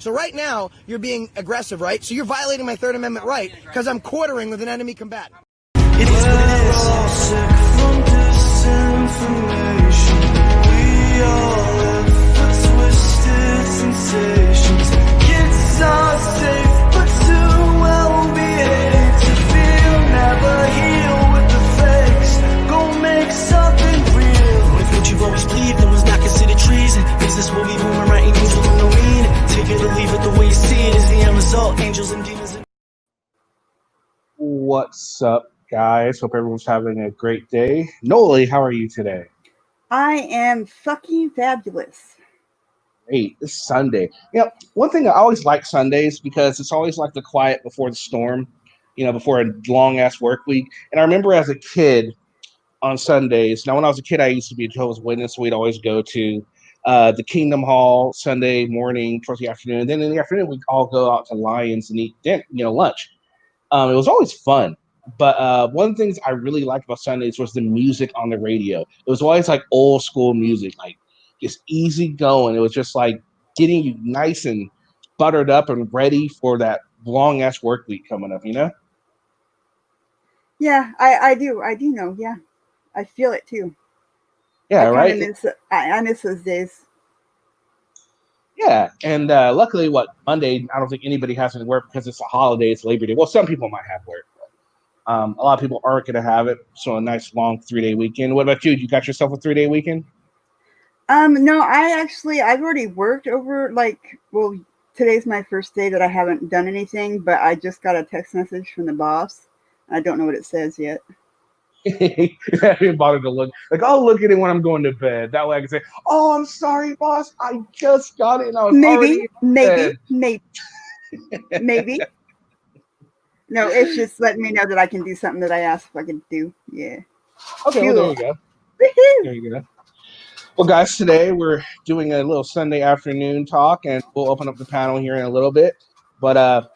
So right now, you're being aggressive, right? So you're violating my Third Amendment right because I'm quartering with an enemy combatant. It is what it is. All sick from disinformation. We all live for twisted sensations. Kids are safe, but too well behaved to feel. Never heal with the fakes. Go make something real. If what you've always believed in was not considered treason, business will be booming, writing angels with no meaning. Take it or leave it, the way you see it is the end result. Angels and demons. What's up, guys? Hope everyone's having a great day. Noil, how are you today? I am fucking fabulous. Great. It's Sunday. One thing I always like Sundays because it's always like the quiet before the storm, before a long ass work week. And I remember as a kid on Sundays. Now, when I was a kid, I used to be a Jehovah's Witness. So we'd always go to the Kingdom Hall Sunday morning towards the afternoon. And then in the afternoon, we'd all go out to Lions and eat lunch. It was always fun. But one of the things I really liked about Sundays was the music on the radio. It was always like old school music, like just easy going. It was just like getting you nice and buttered up and ready for that long ass work week coming up, Yeah, I do know. Yeah, I feel it too. Yeah, right. I miss those days. Yeah, and luckily, Monday? I don't think anybody has any work because it's a holiday. It's Labor Day. Well, some people might have work. A lot of people aren't going to have it. So a nice long 3-day weekend. What about you? You got yourself a 3-day weekend? No, I've already worked over today's my first day that I haven't done anything, but I just got a text message from the boss. I don't know what it says yet. I didn't bother to look. Like, I'll look at it when I'm going to bed. That way I can say, "Oh, I'm sorry, boss. I just got it and I was already in bed." Maybe. No, it's just letting me know that I can do something that I asked if I could do. Yeah. Okay, well, there you go. Woo-hoo. There you go. Well, guys, today we're doing a little Sunday afternoon talk, and we'll open up the panel here in a little bit. But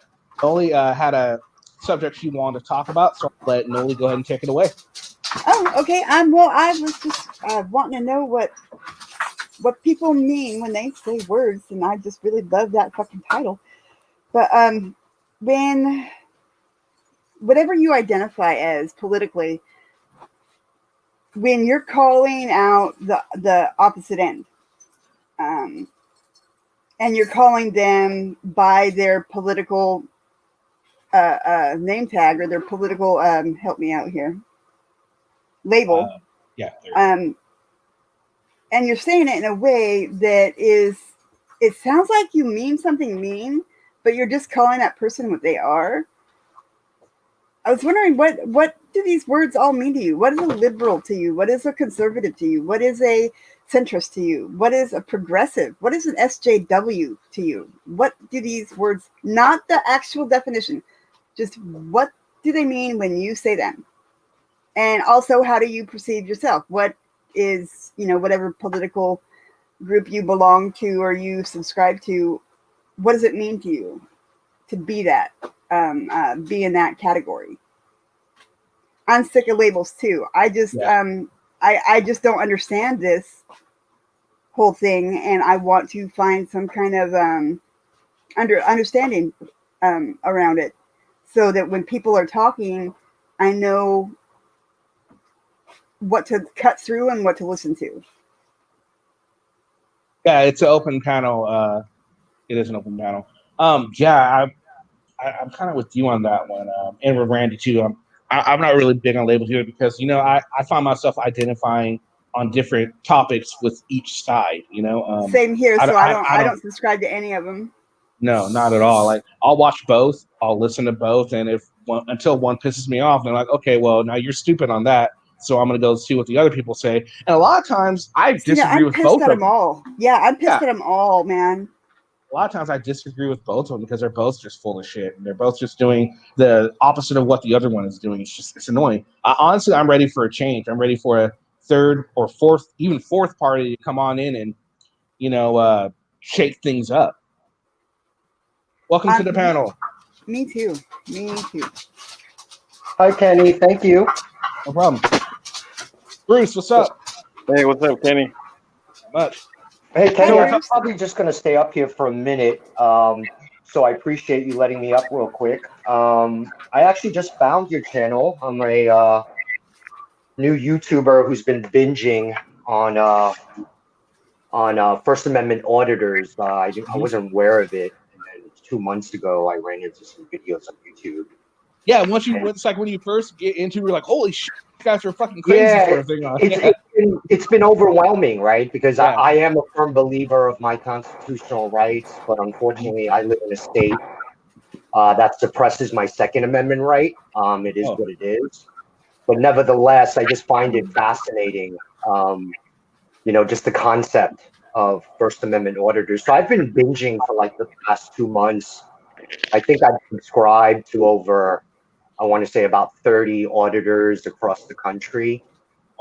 Noli had a subject she wanted to talk about, so I'll let Noli go ahead and take it away. Oh, okay. Well, I was just wanting to know what people mean when they say words, and I just really love that fucking title. But when whatever you identify as politically, when you're calling out the opposite end, and you're calling them by their political name tag or their political help me out here label, and you're saying it in a way that it sounds like you mean something mean, but you're just calling that person what they are. I was wondering what do these words all mean to you? What is a liberal to you? What is a conservative to you? What is a centrist to you? What is a progressive? What is an SJW to you? What do these words, not the actual definition, just what do they mean when you say them? And also, how do you perceive yourself? What is, whatever political group you belong to or you subscribe to, what does it mean to you to be that, be in that category? I'm sick of labels too. I just don't understand this whole thing, and I want to find some kind of understanding around it, so that when people are talking, I know what to cut through and what to listen to. Yeah, it's an open panel. It is an open panel. I'm kind of with you on that one, and with Randy too. I'm not really big on labels here because I find myself identifying on different topics with each side. Same here. So I don't subscribe to any of them. No, not at all. Like, I'll watch both, I'll listen to both, and until one pisses me off, they're like, okay, well, now you're stupid on that, so I'm gonna go see what the other people say. And a lot of times I disagree with both of them. All. Yeah, I'm pissed at them all, man. A lot of times I disagree with both of them because they're both just full of shit, and they're both just doing the opposite of what the other one is doing. It's annoying. Honestly, I'm ready for a change. I'm ready for a third or fourth, even fourth party to come on in and shake things up. Welcome to the panel. Me too. Hi, Kenny. Thank you. No problem. Bruce, what's up? Hey, what's up, Kenny? Not much. Hey, Kenny, Hey, I'm Bruce. probably just going to stay up here for a minute. So I appreciate you letting me up real quick. I actually just found your channel. I'm a new YouTuber who's been binging on First Amendment auditors. I wasn't aware of it, and then 2 months ago I ran into some videos on YouTube. Yeah, it's like when you first get into, you're like, holy shit, these guys are fucking crazy Yeah, sort of thing. it's been overwhelming, right? Because Yeah. I am a firm believer of my constitutional rights, but unfortunately I live in a state that suppresses my Second Amendment right. It is what it is. But nevertheless, I just find it fascinating, just the concept of First Amendment auditors. So I've been binging for like the past 2 months. I think I've subscribed to over, I want to say about 30 auditors across the country.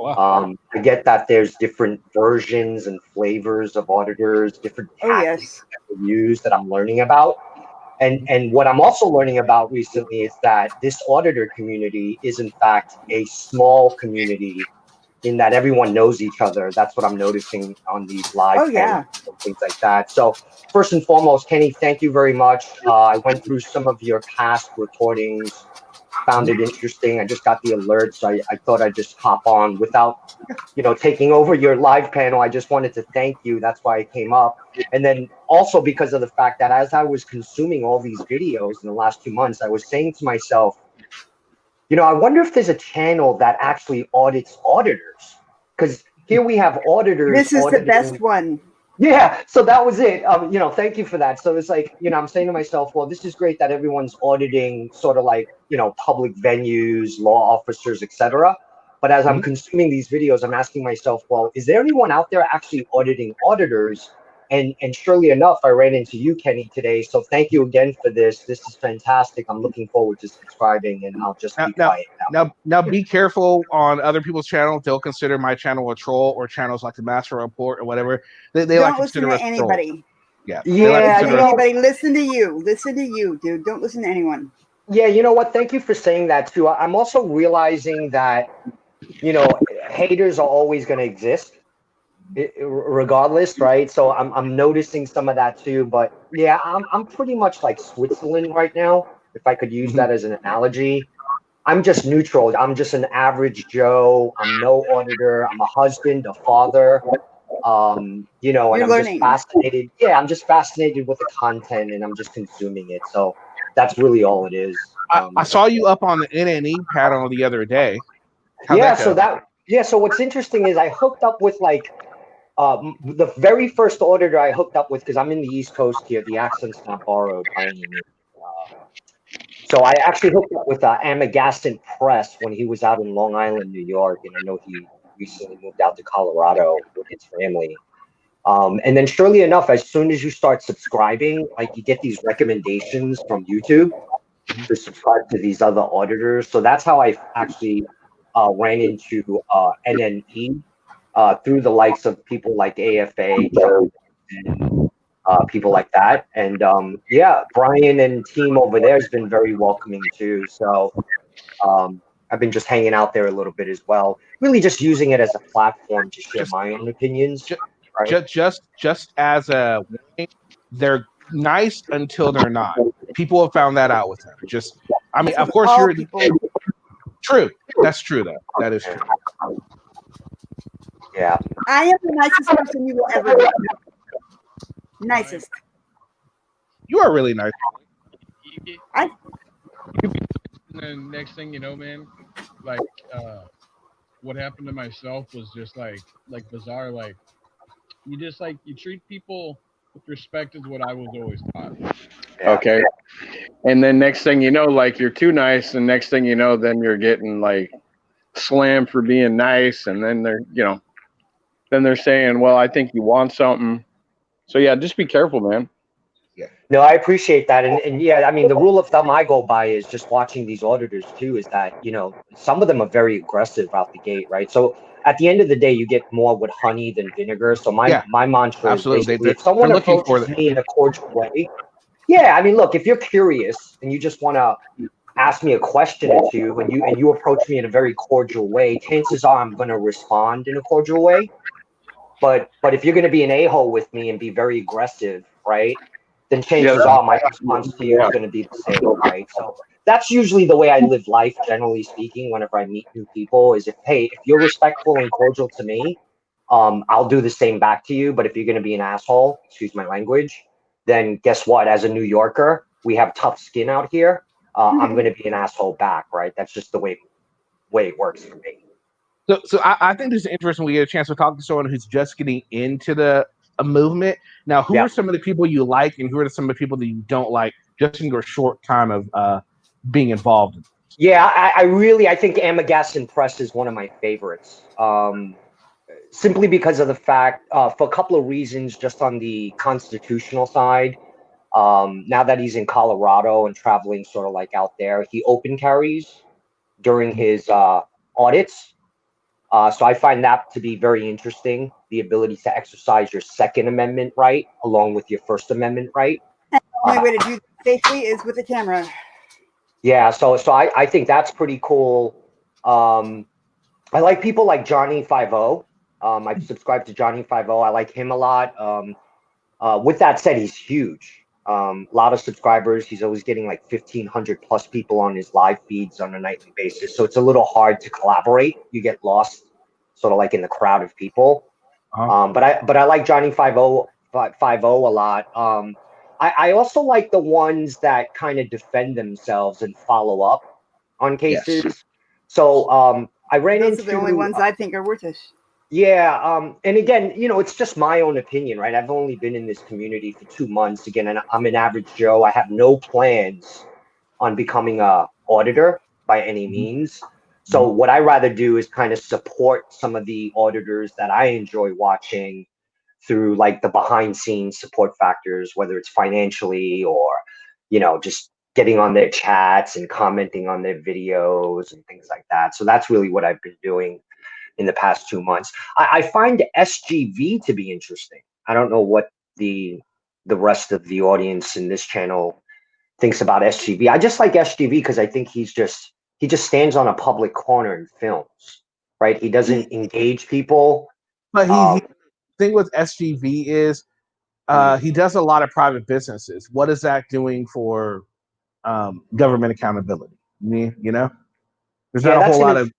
I get that there's different versions and flavors of auditors, different tactics that they use that I'm learning about. And what I'm also learning about recently is that this auditor community is in fact a small community in that everyone knows each other. That's what I'm noticing on these live panels and things like that. So first and foremost, Kenny, thank you very much. I went through some of your past recordings, found it interesting. I just got the alert, so I thought I'd just hop on without, taking over your live panel. I just wanted to thank you. That's why I came up. And then also because of the fact that as I was consuming all these videos in the last 2 months, I was saying to myself, I wonder if there's a channel that actually audits auditors. Because here we have auditors. This is the best one. Yeah, so that was it. Thank you for that. So it's like, I'm saying to myself, well, this is great that everyone's auditing sort of like, public venues, law officers, etc. But as I'm consuming these videos, I'm asking myself, well, is there anyone out there actually auditing auditors? And surely enough, I ran into you, Kenny, today. So thank you again for this. This is fantastic. I'm looking forward to subscribing, and I'll just be quiet now. Now, be careful on other people's channels. They'll consider my channel a troll, or channels like the Master Report or whatever. They Don't like listen consider to us anybody. trolls. Yeah. Anybody listen to you. Listen to you, dude. Don't listen to anyone. Yeah, you know what? Thank you for saying that too. I'm also realizing that, haters are always going to exist, regardless, right? So I'm noticing some of that too. But yeah, I'm pretty much like Switzerland right now, if I could use that as an analogy. I'm just neutral. I'm just an average Joe. I'm no auditor. I'm a husband, a father. And I'm just fascinated. Yeah, I'm just fascinated with the content, and I'm just consuming it. So that's really all it is. I saw you up on the NNE panel the other day. So what's interesting is I hooked up with like the very first auditor I hooked up with, because I'm in the East Coast here. The accent's not borrowed by any means. So I actually hooked up with Amagaston Press when he was out in Long Island, New York, and I know he recently moved out to Colorado with his family. And then surely enough, as soon as you start subscribing, like you get these recommendations from YouTube to subscribe to these other auditors. So that's how I actually ran into NNE through the likes of people like AFA, Joe, and people like that. And Brian and team over there has been very welcoming too. So I've been just hanging out there a little bit as well, really just using it as a platform to share my own opinions. Just as a warning, they're nice until they're not. People have found that out with them. Of course, you're true. That's true, though. That is true. Yeah. I am the nicest person you will ever meet. Nicest. You are really nice. The next thing you know, man, like what happened to myself was just like bizarre. Like you treat people with respect is what I was always taught. Okay. And then next thing you know, like you're too nice, and next thing you know, then you're getting like slammed for being nice, and then they're saying, well, I think you want something. So yeah, just be careful, man. Yeah. No, I appreciate that. And yeah, I mean, the rule of thumb I go by is just watching these auditors too, is that, some of them are very aggressive out the gate, right? So at the end of the day, you get more with honey than vinegar. So my mantra is basically, if someone approaches me in a cordial way, I mean, look, if you're curious and you just want to ask me a question or two, and you approach me in a very cordial way, chances are I'm going to respond in a cordial way. But if you're going to be an a-hole with me and be very aggressive, right, then chances Yeah, are my response to you is going to be the same, right? So that's usually the way I live life, generally speaking, whenever I meet new people, is if you're respectful and cordial to me, I'll do the same back to you. But if you're going to be an asshole, excuse my language, then guess what? As a New Yorker, we have tough skin out here. I'm going to be an asshole back, right? That's just the way it works for me. So I think this is interesting. We get a chance to talk to someone who's just getting into a movement. Now, who are some of the people you like, and who are some of the people that you don't like, just in your short time of being involved in? Yeah, I think Amagassin Press is one of my favorites. Simply because of the fact, for a couple of reasons, just on the constitutional side. Now that he's in Colorado and traveling sort of like out there, he open carries during his audits. So I find that to be very interesting, the ability to exercise your Second Amendment right along with your First Amendment right. The only way to do that safely is with a camera. Yeah, so I think that's pretty cool. I like people like Johnny 50. I've subscribed to Johnny 50. I like him a lot. With that said, he's huge. A lot of subscribers. He's always getting like 1,500 plus people on his live feeds on a nightly basis. So it's a little hard to collaborate. You get lost sort of like in the crowd of people. But I like Johnny 50 a lot. I also like the ones that kind of defend themselves and follow up on cases. Yes. So I ran Those into are the only ones I think are worth it. Yeah, and again, it's just my own opinion, right? I've only been in this community for 2 months. Again, and I'm an average Joe. I have no plans on becoming a auditor by any means. So what I rather do is kind of support some of the auditors that I enjoy watching through like the behind scenes support factors, whether it's financially or, just getting on their chats and commenting on their videos and things like that. So that's really what I've been doing in the past 2 months. I find SGV to be interesting. I don't know what the rest of the audience in this channel thinks about SGV. I just like SGV because I think he just stands on a public corner and films, right? He doesn't engage people. But the thing with SGV is he does a lot of private businesses. What is that doing for government accountability? There's not a whole lot of.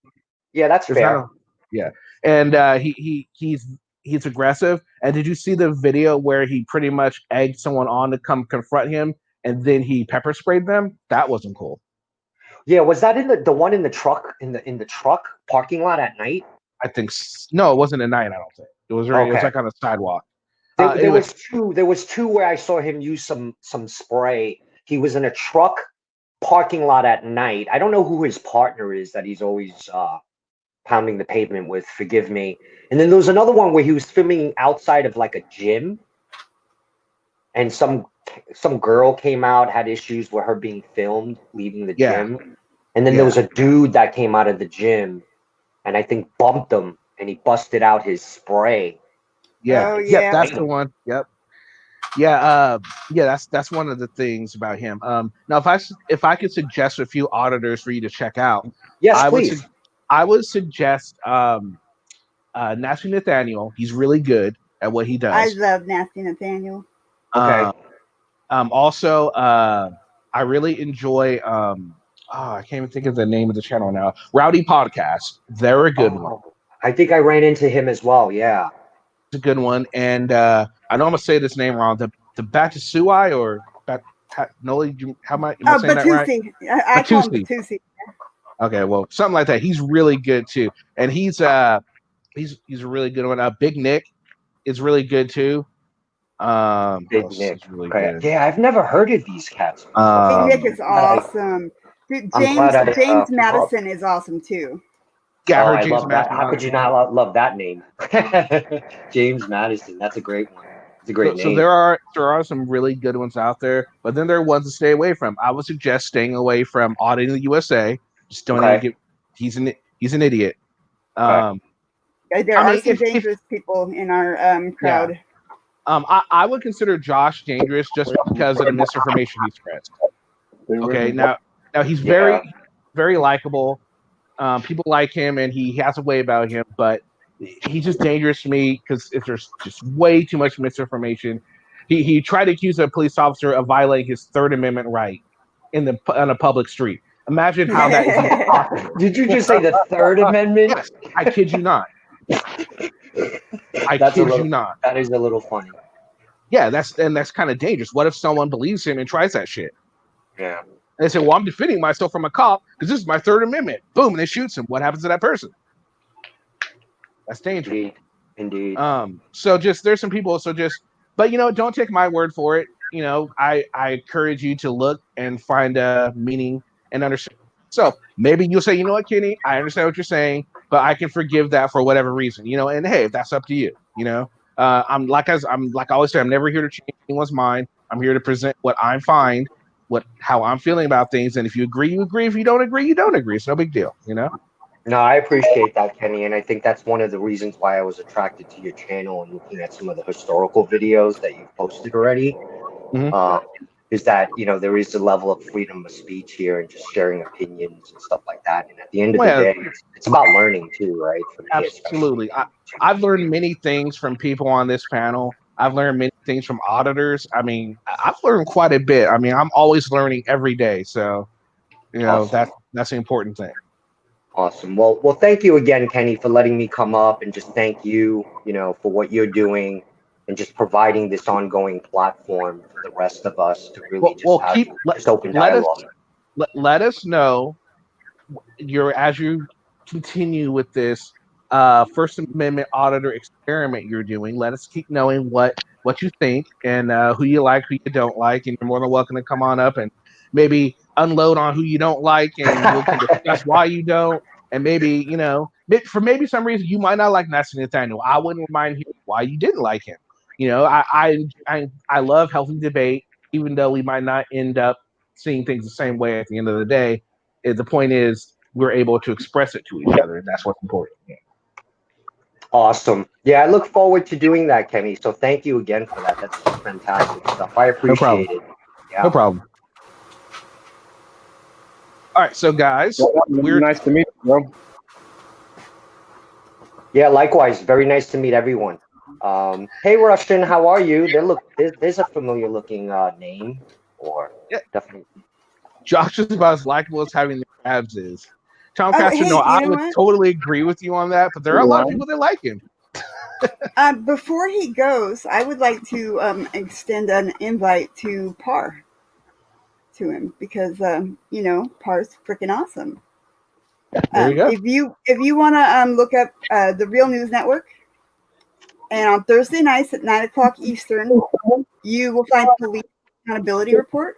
Yeah, that's fair. Yeah, and he's aggressive. And did you see the video where he pretty much egged someone on to come confront him, and then he pepper sprayed them? That wasn't cool. Yeah, was that in the one in the truck in the truck parking lot at night? I think no, it wasn't at night. I don't think it was. It was like on a sidewalk. There was two where I saw him use some spray. He was in a truck parking lot at night. I don't know who his partner is that he's always pounding the pavement with. Forgive me. And then there was another one where he was filming outside of like a gym, and some girl came out, had issues with her being filmed leaving the gym. And then there was a dude that came out of the gym and I think bumped him and he busted out his spray. Yeah. Oh, yeah. Yep, that's the one. Yep. Yeah, that's one of the things about him. Now if I could suggest a few auditors for you to check out. Yes, please. I would suggest Nasty Nathaniel. He's really good at what he does. I love Nasty Nathaniel. Okay. Also, I really enjoy. I can't even think of the name of the channel now. Rowdy Podcast. They're a good one. I think I ran into him as well. Yeah, it's a good one. And I know I'm gonna say this name wrong. The Batasuai or Noil? How am I saying that right? I call him Batusi. Okay, well, something like that. He's really good too, and he's a really good one. Big Nick is really good too. Big Nick. Really good. Yeah, I've never heard of these cats. Big Nick is awesome. Dude, James Madison is awesome too. Yeah, I love that. How could you not love that name? James Madison. That's a great one. It's a great name. So there are some really good ones out there, but then there are ones to stay away from. I would suggest staying away from Auditing the USA. Just don't even get. He's an idiot. There are some dangerous people in our crowd. Yeah. I would consider Josh dangerous just because of the misinformation he spreads. Okay, now he's very, very likable. People like him, and he has a way about him. But he's just dangerous to me because there's just way too much misinformation. He tried to accuse a police officer of violating his Third Amendment right on a public street. Imagine how that is even possible. Did you just say the Third Amendment? Yes, I kid you not. That is a little funny. Yeah, that's kind of dangerous. What if someone believes him and tries that shit? Yeah. And they say, "Well, I'm defending myself from a cop because this is my Third Amendment." Boom, and they shoots him. What happens to that person? That's dangerous. Indeed. So just there's some people. But don't take my word for it. I encourage you to look and find a meaning and understand. So maybe you'll say, you know what, Kenny, I understand what you're saying, but I can forgive that for whatever reason. And hey, if that's up to you. I'm like I always say, I'm never here to change anyone's mind. I'm here to present what I'm find, how I'm feeling about things, and if you agree, you agree. If you don't agree, you don't agree. It's no big deal. No, I appreciate that, Kenny, and I think that's one of the reasons why I was attracted to your channel and looking at some of the historical videos that you've posted already. Is that there is a level of freedom of speech here and just sharing opinions and stuff like that. And at the end of the day, it's about learning too, right? Absolutely. I've learned many things from people on this panel. I've learned many things from auditors. I mean, I've learned quite a bit. I mean, I'm always learning every day. So, Awesome. that's the important thing. Awesome. Well, thank you again, Kenny, for letting me come up, and just thank you, for what you're doing and just providing this ongoing platform for the rest of us to really just open dialogue. Let us know as you continue with this First Amendment auditor experiment you're doing. Let us keep knowing what you think and who you like, who you don't like, and you're more than welcome to come on up and maybe unload on who you don't like, and we can discuss why you don't. And maybe for some reason you might not like Nathan Nathaniel. I wouldn't mind hearing why you didn't like him. I love healthy debate, even though we might not end up seeing things the same way at the end of the day. The point is we're able to express it to each other, and that's what's important. Awesome. Yeah, I look forward to doing that, Kenny. So thank you again for that. That's fantastic stuff. I appreciate it. Yeah. No problem. All right, so guys, we're nice to meet you, bro. Yeah, likewise. Very nice to meet everyone. Hey, Russian, how are you? There's a familiar looking name, or definitely. Josh is about as likable as having the abs is. Tom Castro, I would totally agree with you on that, but there are a lot of people that like him. Before he goes, I would like to extend an invite to Par to him because Par's freaking awesome. There you go. If you want to look up the Real News Network, and on Thursday nights at 9:00 Eastern, you will find Police Accountability Report.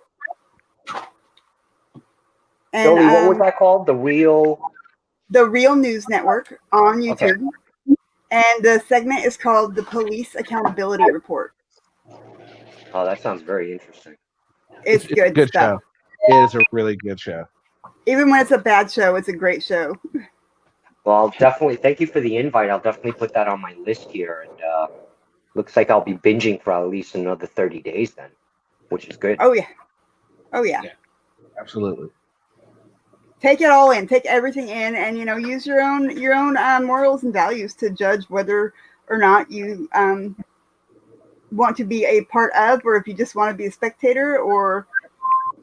And Joey, what was that called? The Real News Network on YouTube. Okay. And the segment is called the Police Accountability Report. Oh, that sounds very interesting. It's good stuff. Show. It is a really good show. Even when it's a bad show, it's a great show. Well, definitely. Thank you for the invite. I'll definitely put that on my list here. And looks like I'll be binging for at least another 30 days then, which is good. Oh, yeah. Absolutely. Take it all in. Take everything in, and use your own morals and values to judge whether or not you want to be a part of, or if you just want to be a spectator or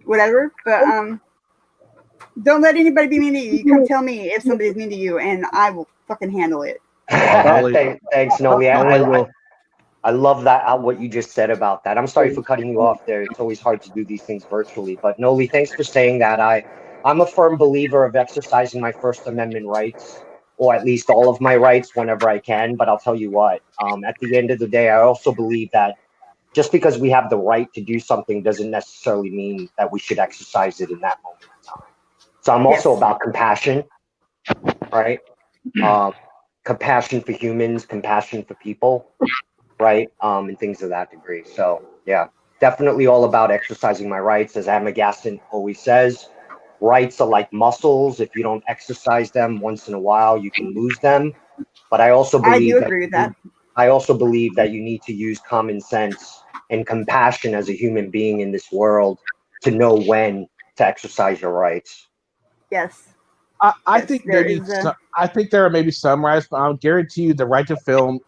whatever. But don't let anybody be mean to you. You come tell me if somebody's mean to you, and I will fucking handle it. Thanks, Noil. I love that, what you just said about that. I'm sorry for cutting you off there. It's always hard to do these things virtually. But Noli, thanks for saying that. I'm a firm believer of exercising my First Amendment rights, or at least all of my rights whenever I can. But I'll tell you what, at the end of the day, I also believe that just because we have the right to do something doesn't necessarily mean that we should exercise it in that moment in time. So I'm also about compassion, right? Compassion for humans, compassion for people, right? And things of that degree. So yeah, definitely all about exercising my rights. As Amagaston always says, rights are like muscles. If you don't exercise them once in a while, you can lose them. But I also believe I also believe that you need to use common sense and compassion as a human being in this world to know when to exercise your rights. Yes. I Yes, think there maybe is a- I think there are maybe some rights, but I'll guarantee you the right to film.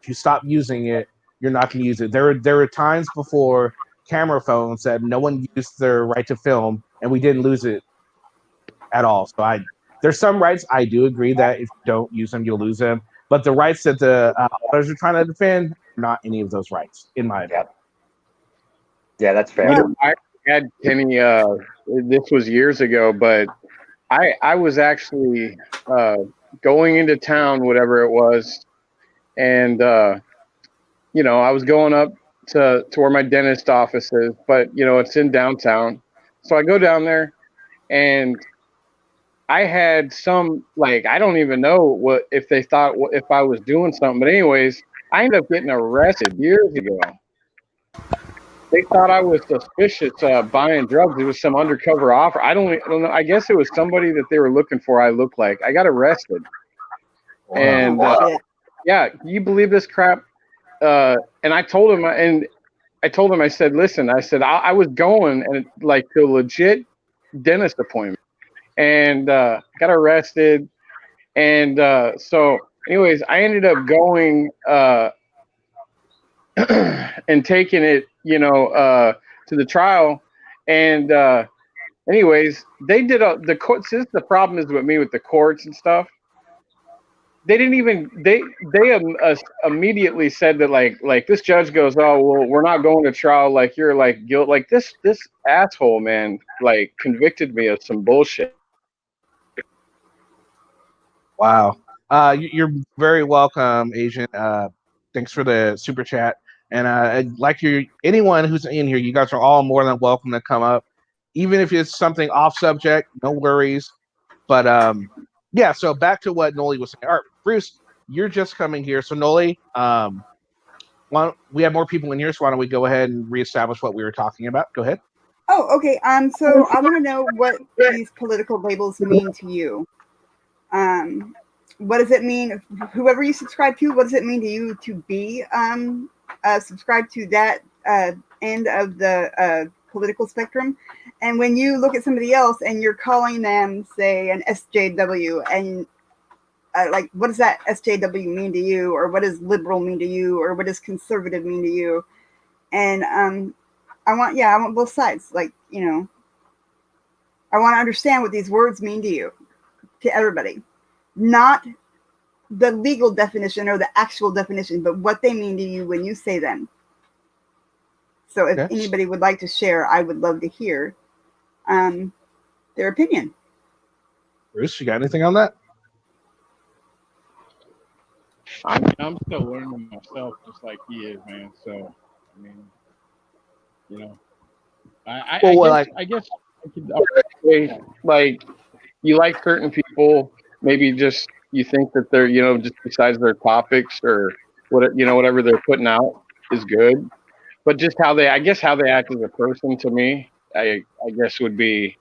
If you stop using it, you're not going to use it. There were times before camera phones that no one used their right to film, and we didn't lose it at all. So there's some rights I do agree that if you don't use them, you'll lose them. But the rights that the auditors are trying to defend, not any of those rights, in my opinion. Yeah, that's fair. You know, I had Kenny. This was years ago, but I was actually going into town, whatever it was, and you know, I was going up to where my dentist office is, but you know, it's in downtown. So I go down there, and I had some, like, I don't even know what if they thought if I was doing something, but anyways, I ended up getting arrested years ago. They thought I was suspicious buying drugs. It was some undercover offer. I don't know. I guess it was somebody that they were looking for. I looked like I got arrested, and oh, shit. yeah, can you believe this crap? And I told him, I said, listen, I said I was going and like to a legit dentist appointment, and got arrested, and so anyways, I ended up going and taking it, you know, to the trial, and anyways, they did the courts. This is the problem is with me with the courts and stuff. They didn't even immediately said that like this judge goes, oh well, we're not going to trial, like you're like guilt, like this asshole man like convicted me of some bullshit. Wow. You're very welcome, Asian. Thanks for the super chat. And like anyone who's in here, you guys are all more than welcome to come up, even if it's something off subject. No worries. But yeah. So back to what Noli was saying. All right, Bruce, you're just coming here. So Noli, we have more people in here, so why don't we go ahead and reestablish what we were talking about? Go ahead. Oh, okay. So I want to know what these political labels mean to you. What does it mean? Whoever you subscribe to, what does it mean to you to be subscribed to that end of the political spectrum? And when you look at somebody else and you're calling them, say, an SJW, and like, what does that SJW mean to you? Or what does liberal mean to you? Or what does conservative mean to you? And I want both sides. Like, you know, I want to understand what these words mean to you, to everybody. Not the legal definition or the actual definition, but what they mean to you when you say them. So if anybody would like to share, I would love to hear their opinion. Bruce, you got anything on that? I'm still learning myself, just like he is, man. So, I mean, you know, I guess I could say, like, you like certain people, maybe just you think that they're, you know, just besides their topics or what, you know, whatever they're putting out is good, but just how they act as a person, to me, I guess would be,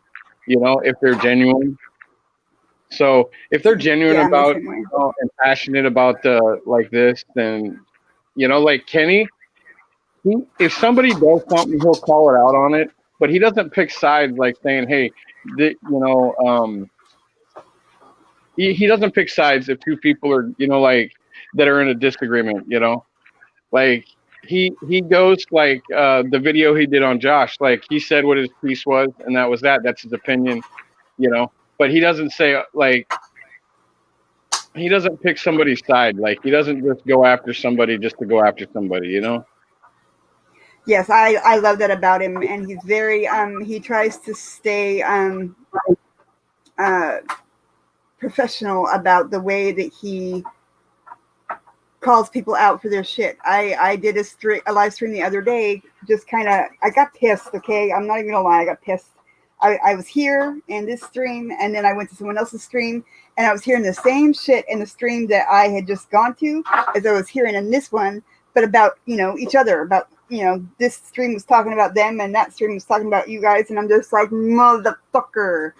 you know, if they're genuine. So if they're genuine about, you know, and passionate about like this, then, you know, like Kenny, if somebody does something, he'll call it out on it, but he doesn't pick sides, like saying, hey, you know, he doesn't pick sides if two people are, you know, like that are in a disagreement, you know, like he goes like the video he did on Josh, like he said what his piece was, and that was that's his opinion, you know, but he doesn't say, like, he doesn't pick somebody's side, like he doesn't just go after somebody just to go after somebody, you know. Yes, I love that about him, and he's very he tries to stay professional about the way that he calls people out for their shit. I did a live stream the other day, just kind of, I got pissed, okay? I'm not even gonna lie, I got pissed. I was here in this stream, and then I went to someone else's stream, and I was hearing the same shit in the stream that I had just gone to as I was hearing in this one, but about, you know, each other, about, you know, this stream was talking about them, and that stream was talking about you guys, and I'm just like, motherfucker.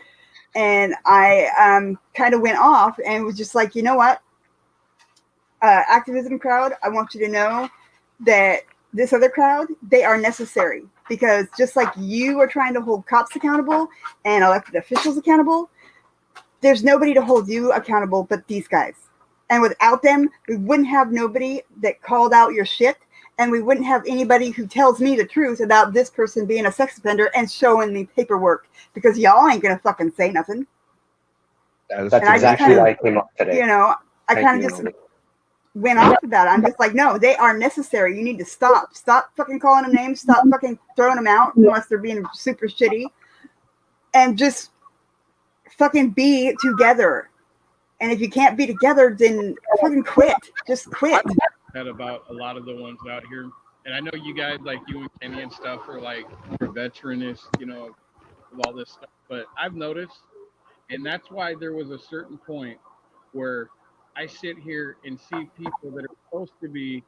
And I kind of went off and was just like, you know what? Activism crowd, I want you to know that this other crowd, they are necessary, because just like you are trying to hold cops accountable and elected officials accountable, there's nobody to hold you accountable but these guys. And without them, we wouldn't have nobody that called out your shit. And we wouldn't have anybody who tells me the truth about this person being a sex offender and showing me paperwork, because y'all ain't going to fucking say nothing. That's And exactly why I came up today. You know, I kind of just went off of that. I'm just like, no, they are necessary. You need to stop. Stop fucking calling them names. Stop fucking throwing them out unless they're being super shitty. And just fucking be together. And if you can't be together, then fucking quit. Just quit. That about a lot of the ones out here, and I know you guys, like you and Kenny and stuff, are like more veteranist, you know, of all this stuff. But I've noticed, and that's why there was a certain point where I sit here and see people that are supposed to be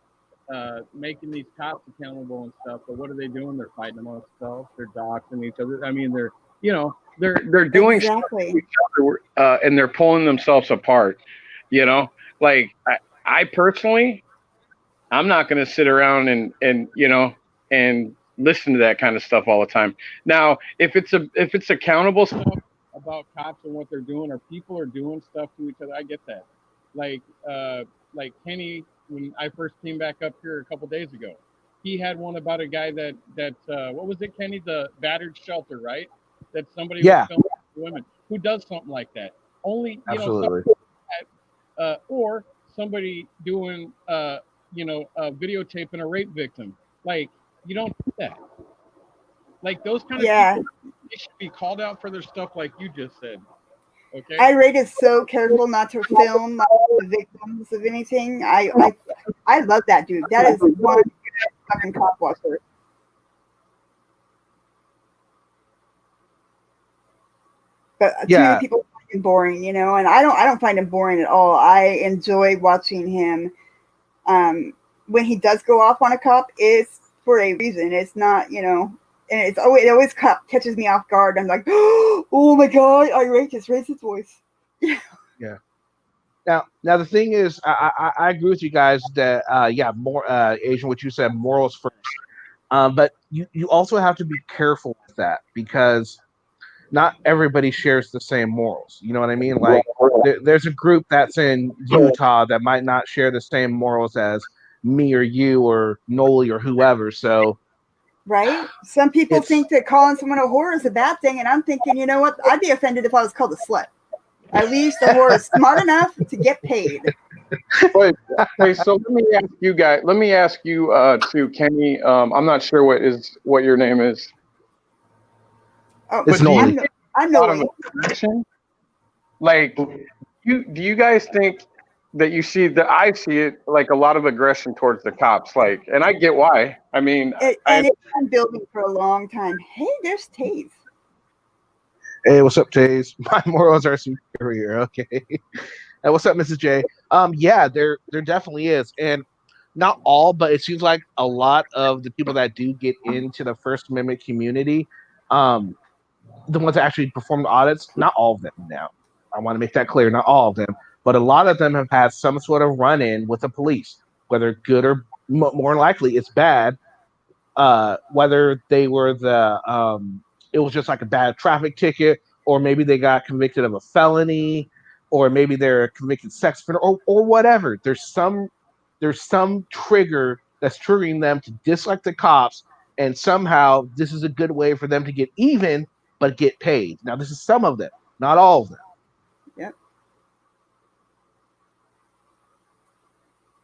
making these cops accountable and stuff, but what are they doing? They're fighting amongst themselves. They're doxing each other. I mean, they're, you know, they're doing exactly stuff to each other, and they're pulling themselves apart. You know, like I personally, I'm not going to sit around and you know and listen to that kind of stuff all the time. Now, if it's accountable stuff about cops and what they're doing, or people are doing stuff to each other, I get that. Like Kenny, when I first came back up here a couple days ago, he had one about a guy that what was it, Kenny? The battered shelter, right? That somebody was filming women. Who does something like that? Only, you know, or somebody doing videotaping a rape victim. Like, you don't do that. Like, those kind of people, they should be called out for their stuff, like you just said. Okay. I is so careful not to film the victims of anything. I love that dude. That is one fucking cop watcher. But too many people find him boring, you know, and I don't find him boring at all. I enjoy watching him. When he does go off on a cop, it's for a reason. It's not, you know, and it always catches me off guard. I'm like, oh my god, raise his voice. Yeah. Now the thing is, I agree with you guys that more Asian, what you said, morals first. But you also have to be careful with that, because not everybody shares the same morals. You know what I mean? Like, there's a group that's in Utah that might not share the same morals as me or you or Noil or whoever. So, right? Some people think that calling someone a whore is a bad thing, and I'm thinking, you know what? I'd be offended if I was called a slut. At least the whore is smart enough to get paid. Wait, so let me ask you guys. Let me ask you too, Kenny. I'm not sure what your name is. Oh, it's Noil. I'm Noil. Like, do you guys think that you see that? I see it like a lot of aggression towards the cops. Like, and I get why. I mean, it's been building for a long time. Hey, there's Taze. Hey, what's up, Taze? My morals are superior. Okay. And what's up, Mrs. J? Yeah, there definitely is, and not all, but it seems like a lot of the people that do get into the First Amendment community, the ones that actually perform the audits, not all of them. Now, I want to make that clear, not all of them, but a lot of them have had some sort of run-in with the police, whether good or more likely it's bad. Whether they were it was just like a bad traffic ticket, or maybe they got convicted of a felony, or maybe they're a convicted sex offender, or whatever. There's some trigger that's triggering them to dislike the cops, and somehow this is a good way for them to get even, but get paid. Now, this is some of them, not all of them. Yep.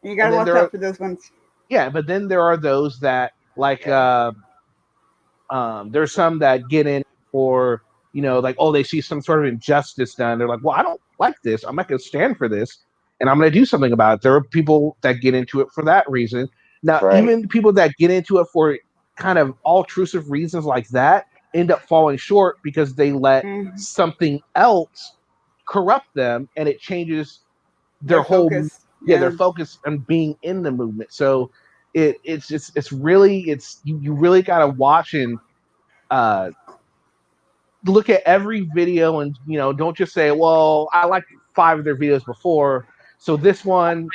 And you gotta watch out for those ones. Yeah, but then there are those that, like, there's some that get in for, you know, like, oh, they see some sort of injustice done. They're like, well, I don't like this. I'm not going to stand for this, and I'm going to do something about it. There are people that get into it for that reason. Now, even people that get into it for kind of altruistic reasons like that end up falling short because they let something else corrupt them, and it changes their whole focus. Their focus on being in the movement. So it's really you really got to watch and look at every video, and, you know, don't just say, well, I liked 5 of their videos before, so this one,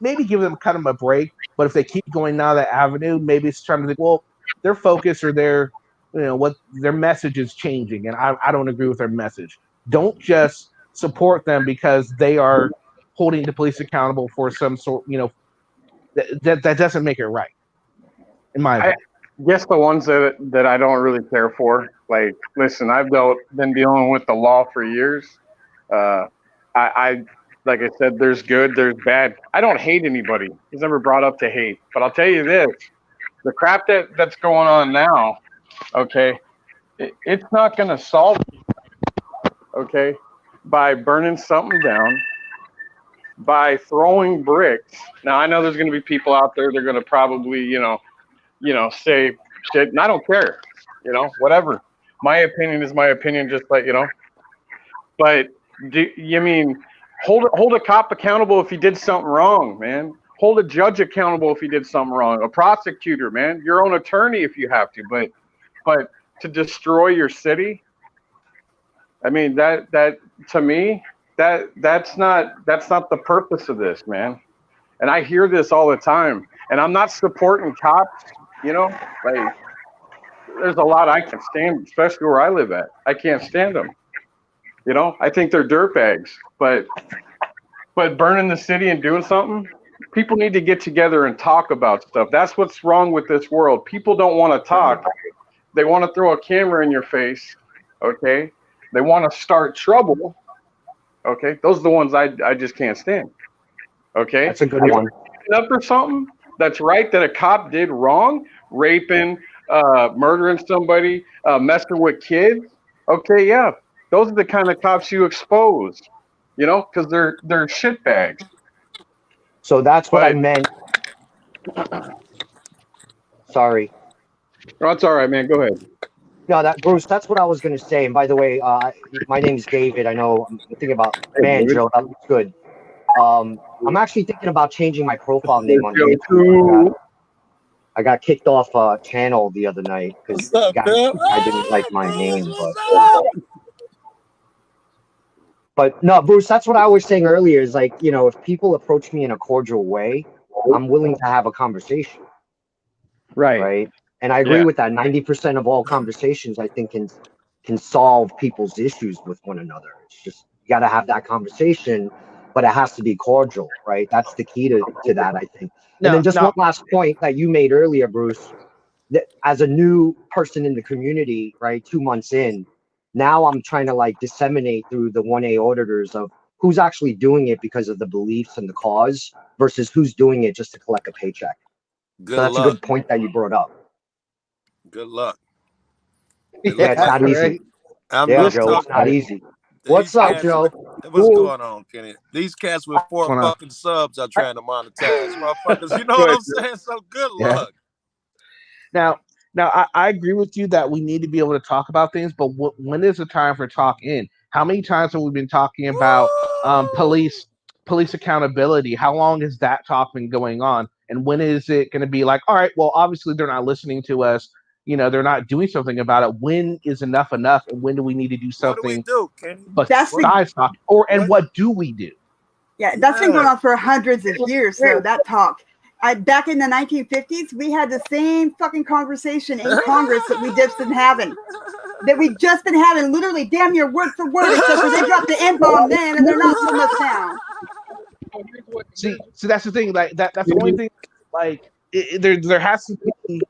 maybe give them kind of a break. But if they keep going down that avenue, maybe it's trying to think, well, their focus or their, you know, what their message is changing, and I don't agree with their message. Don't just support them because they are holding the police accountable for some sort, that doesn't make it right, in my I opinion. guess the ones that I don't really care for. Like, listen, been dealing with the law for years. Uh, I like I said, there's good, there's bad. I don't hate anybody. He's never brought up to hate, but I'll tell you this: the crap that's going on now, okay, it's not going to solve, okay, by burning something down, by throwing bricks. Now I know there's going to be people out there that are going to probably, say shit, and I don't care, whatever. My opinion is my opinion, just like, But do you mean hold a cop accountable if he did something wrong, man? Hold a judge accountable if he did something wrong. A prosecutor, man, your own attorney if you have to. But to destroy your city, I mean that to me that's not the purpose of this, man. And I hear this all the time. And I'm not supporting cops, like there's a lot I can't stand, especially where I live at. I can't stand them. I think they're dirtbags, but burning the city and doing something, people need to get together and talk about stuff. That's what's wrong with this world. People don't want to talk. They want to throw a camera in your face. Okay. They want to start trouble. Okay. Those are the ones I just can't stand. Okay. That's a good If one. you're up for something that's right, that a cop did wrong, raping, murdering somebody, messing with kids. Okay. Yeah. Those are the kind of cops you expose, because they're shitbags. So that's what I But meant. Sorry. oh, that's all right, man. Go ahead. No, Bruce, that's what I was going to say. And by the way, my name's David. I know I'm thinking about, man, David. Joe, that looks good. I'm actually thinking about changing my profile name on Joe, YouTube. I got kicked off a channel the other night because What's up, Bill? I didn't like my name. What's up? But no, Bruce, that's what I was saying earlier is like, if people approach me in a cordial way, I'm willing to have a conversation. Right. And I agree Yeah. with that. 90% of all conversations, I think, can solve people's issues with one another. It's just, you got to have that conversation, but it has to be cordial, right? That's the key to that, I think. And then just one last point that you made earlier, Bruce, that as a new person in the community, right, 2 months in, now I'm trying to like disseminate through the 1A auditors of who's actually doing it because of the beliefs and the cause versus who's doing it just to collect a paycheck. Good So that's luck. a good point that you brought up. Good luck. Yeah, it's not easy. I'm Yeah, not Joe, it's not talking. easy. What's up, Joe? What's going on, Kenny? These cats with 4 going on? fucking subs are trying to monetize, motherfuckers. You know Go what ahead, I'm saying? So good Yeah. luck. Now, I agree with you that we need to be able to talk about things, but when is the time for talk in? How many times have we been talking about police accountability? How long has that talk been going on? And when is it going to be like, all right, well, obviously they're not listening to us. They're not doing something about it. When is enough? And when do we need to do What do we something do, Kenny? besides talk? And what do we do? Yeah, that's been going on for hundreds of years. So that talk. Back in the 1950s, we had the same fucking conversation in Congress that we just been having. That we just been having, literally damn near word for word, except for they dropped the N-bomb then, and they're not so much now. See, that's the thing. Like that's the only thing. Like there has to be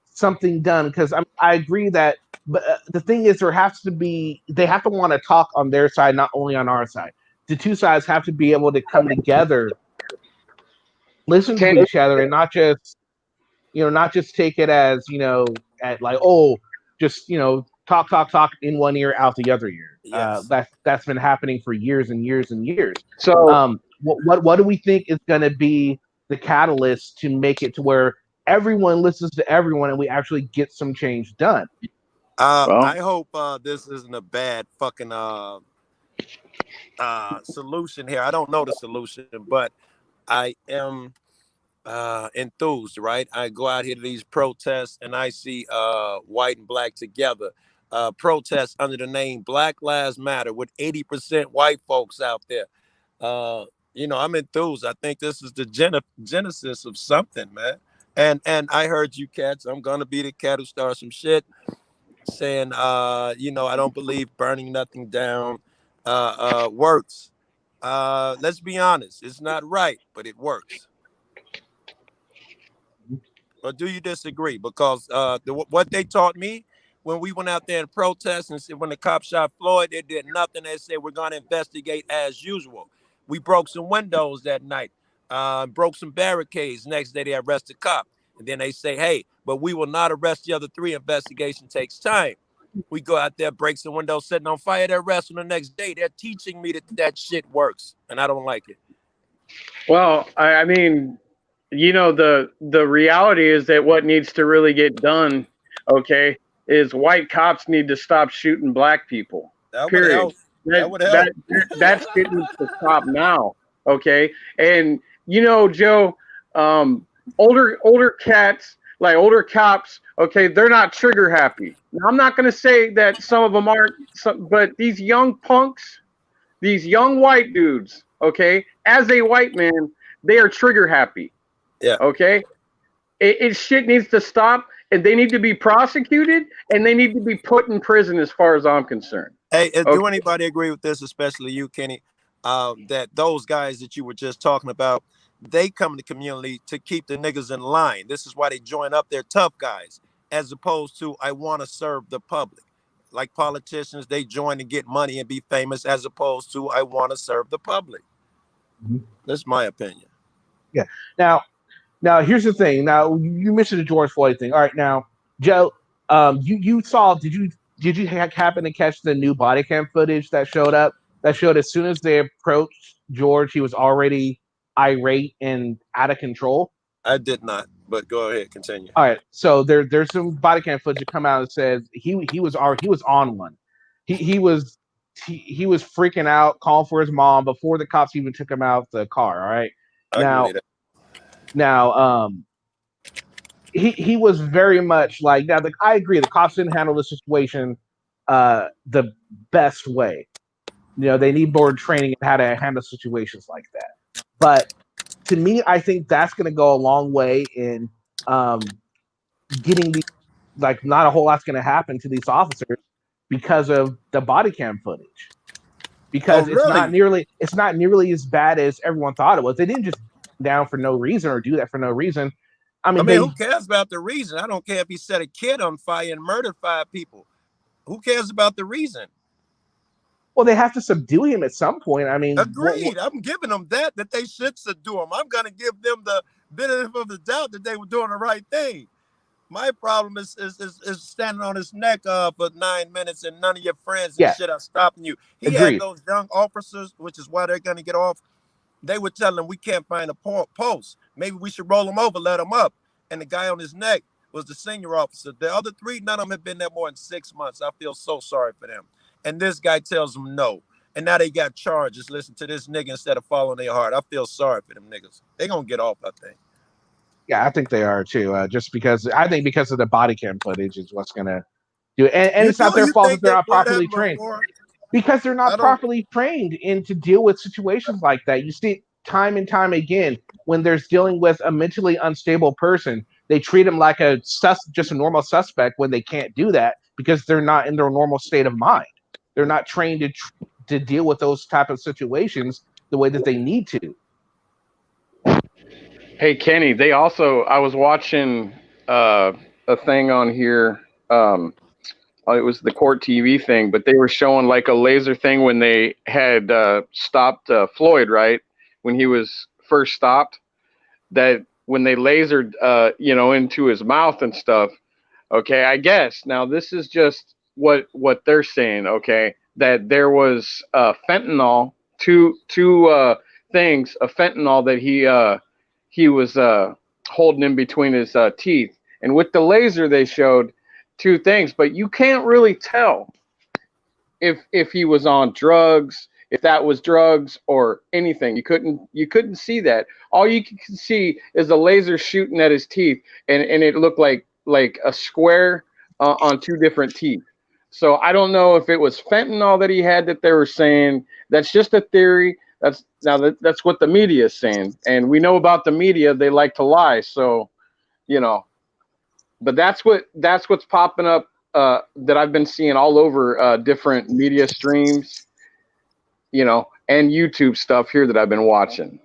something done because I agree that. But the thing is, they have to want to talk on their side, not only on our side. The two sides have to be able to come together, listen to each other, and not just take it as at like, oh, just talk in one ear, out the other ear. Yes. That's been happening for years and years and years. So what do we think is going to be the catalyst to make it to where everyone listens to everyone and we actually get some change done? I hope this isn't a bad fucking solution here. I don't know the solution, but I am enthused, right? I go out here to these protests and I see white and black together. Protests under the name Black Lives Matter with 80% white folks out there. I'm enthused. I think this is the genesis of something, man. And I heard you cats. I'm gonna be the cat who starts some shit saying, I don't believe burning nothing down. works. Let's be honest, it's not right, but it works. Or do you disagree? Because what they taught me when we went out there and protest and said when the cops shot Floyd, they did nothing. They said we're going to investigate as usual. We broke some windows that night, broke some barricades. Next day they arrest the cop, and then they say, "Hey, but we will not arrest the other three. Investigation takes time." We go out there, break some windows, setting on fire. They're arresting the next day. They're teaching me that that shit works, and I don't like it. Well, I mean, you know, the reality is that what needs to really get done, okay, is white cops need to stop shooting black people. That would Period. help. That would That help. that shit needs to stop now. Okay. And you know, Joe, older cats, like older cops, okay, they're not trigger happy. Now, I'm not gonna say that some of them aren't, but these young punks, these young white dudes, okay, as a white man, they are trigger happy. Yeah. Okay, it shit needs to stop, and they need to be prosecuted, and they need to be put in prison, as far as I'm concerned. Hey, Okay. do anybody agree with this, especially you, Kenny? That those guys that you were just talking about, they come in the community to keep the niggas in line. This is why they join up. They're tough guys, as opposed to I want to serve the public. Like politicians, they join to get money and be famous, as opposed to I want to serve the public. Mhm. That's my opinion. Yeah. Now here's the thing. Now you mentioned the George Floyd thing. All right, now Joe, you saw? Did you happen to catch the new body cam footage that showed up? That showed as soon as they approached George, he was already irate and out of control. I did not, but go ahead, continue. All right, so there's some body cam footage that come out that says he was on one. He was he was freaking out, calling for his mom before the cops even took him out the car. All right, I can believe that. now he was very much like now. I agree, the cops didn't handle the situation the best way. You know, they need more training in how to handle situations like that. But to me, I think that's going to go a long way in getting the like. Not a whole lot's going to happen to these officers because of the body cam footage. Because Oh, really? it's not nearly as bad as everyone thought it was. They didn't just down for no reason or do that for no reason. I mean, Who cares about the reason? I don't care if he set a kid on fire and murdered 5 people. Who cares about the reason? well, they have to subdue him at some point. I mean, Agreed. I'm giving them that they should subdue him. I'm going to give them the benefit of the doubt that they were doing the right thing. My problem is standing on his neck for 9 minutes and none of your friends and Yeah. shit are stopping you. He had Agreed. those young officers, which is why they're going to get off. They were telling him we can't find a post. Maybe we should roll him over, let him up. And the guy on his neck was the senior officer. The other 3, none of them have been there more than 6 months. I feel so sorry for them. And this guy tells them no. And now they got charges. Listen to this nigga instead of following their heart. I feel sorry for them niggas. They gonna get off, I think. Yeah, I think they are too. Just because I think because of the body cam footage is what's gonna do it. And it's not their fault that they're not properly trained. Because they're not properly trained in to deal with situations like that. You see it time and time again when there's dealing with a mentally unstable person. They treat them like just a normal suspect when they can't do that because they're not in their normal state of mind. They're not trained to deal with those type of situations the way that they need to. Hey Kenny, they also I was watching a thing on here. It was the court TV thing, but they were showing like a laser thing when they had stopped Floyd, right? When he was first stopped, that when they lasered, into his mouth and stuff. Okay, I guess now this is just what they're saying. Okay, that there was fentanyl, two things of fentanyl that he was holding in between his teeth, and with the laser they showed 2 things, but you can't really tell if he was on drugs, if that was drugs or anything. You couldn't see that. All you could see is the laser shooting at his teeth, and it looked like a square on 2 different teeth. So I don't know if it was fentanyl that he had that they were saying. That's just a theory. That's what the media is saying, and we know about the media. They like to lie. So, but that's what's popping up that I've been seeing all over different media streams. you know, and YouTube stuff here that I've been watching.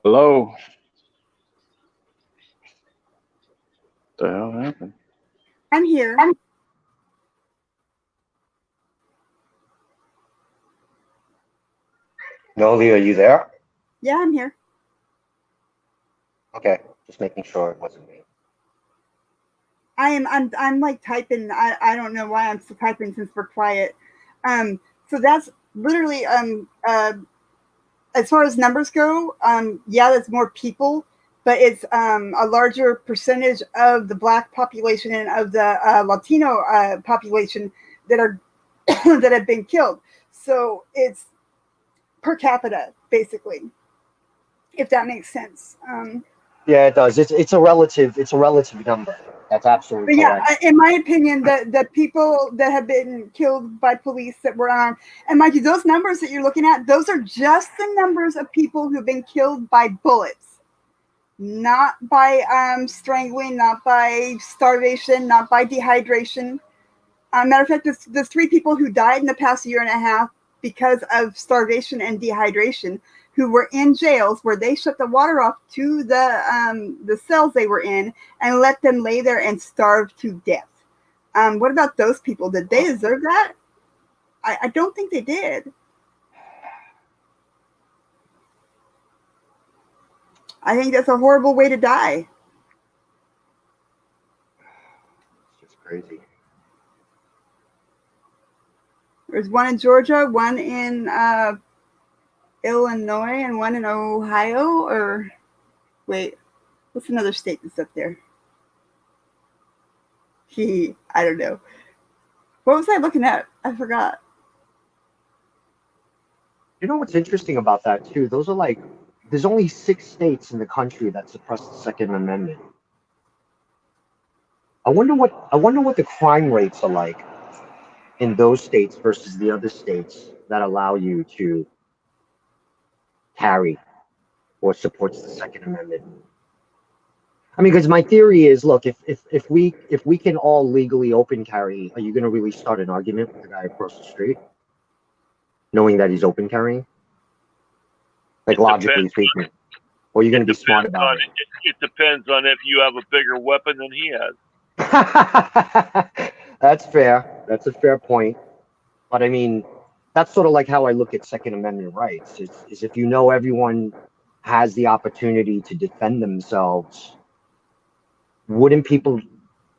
Hello. What the hell happened? I'm here. Noil, are you there? Yeah, I'm here. Okay, just making sure it wasn't me. I'm like typing. I don't know why I'm still typing since we're quiet. So that's literally as far as numbers go, yeah, that's more people, but it's a larger percentage of the Black population and of the Latino population that are that have been killed. So it's per capita, basically, if that makes sense. Yeah, it does. It's a relative number. That's absolutely But yeah, correct. in my opinion, the people that have been killed by police that were armed, and mind you, those numbers that you're looking at, those are just the numbers of people who've been killed by bullets, not by strangling, not by starvation, not by dehydration. Matter of fact, there's 3 people who died in the past year and a half because of starvation and dehydration, who were in jails where they shut the water off to the cells they were in and let them lay there and starve to death. What about those people? Did they deserve that? I don't think they did. I think that's a horrible way to die. It's just crazy. There's one in Georgia, one in Illinois, and one in Ohio. Or wait, what's another state that's up there? I don't know. What was I looking at? I forgot. You know what's interesting about that too? Those are like, there's only 6 states in the country that suppress the Second Amendment. I wonder what the crime rates are like in those states versus the other states that allow you to carry or supports the Second Amendment. I mean, because my theory is, look, if we can all legally open carry, are you going to really start an argument with the guy across the street, knowing that he's open carrying? Like, logically speaking, or are you going to be smart about it? It depends on if you have a bigger weapon than he has. That's fair. That's a fair point. But I mean, that's sort of like how I look at Second Amendment rights. Is if you know everyone has the opportunity to defend themselves, wouldn't people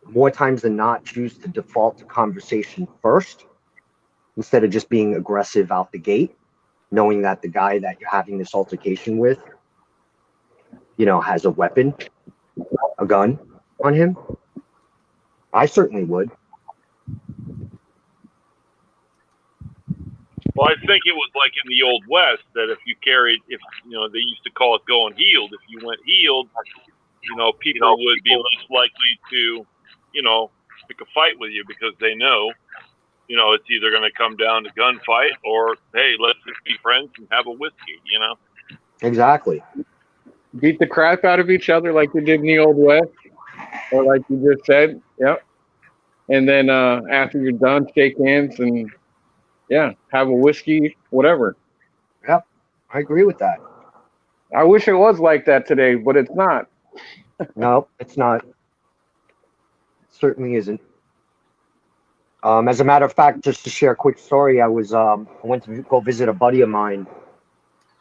more times than not choose to default to conversation first instead of just being aggressive out the gate, knowing that the guy that you're having this altercation with, you know, has a weapon, a gun on him? I certainly would. Well, I think it was like in the Old West that if you carried, if you know, they used to call it going heeled. If you went heeled, you know, people would be less likely to, you know, pick a fight with you because they know, you know, it's either going to come down to gunfight or, hey, let's just be friends and have a whiskey, you know? Exactly. Beat the crap out of each other like you did in the Old West, or like you just said. Yep. And then after you're done, shake hands and have a whiskey, whatever. Yep, I agree with that. I wish it was like that today, but it's not. No, it's not. It certainly isn't. As a matter of fact, just to share a quick story, I went to go visit a buddy of mine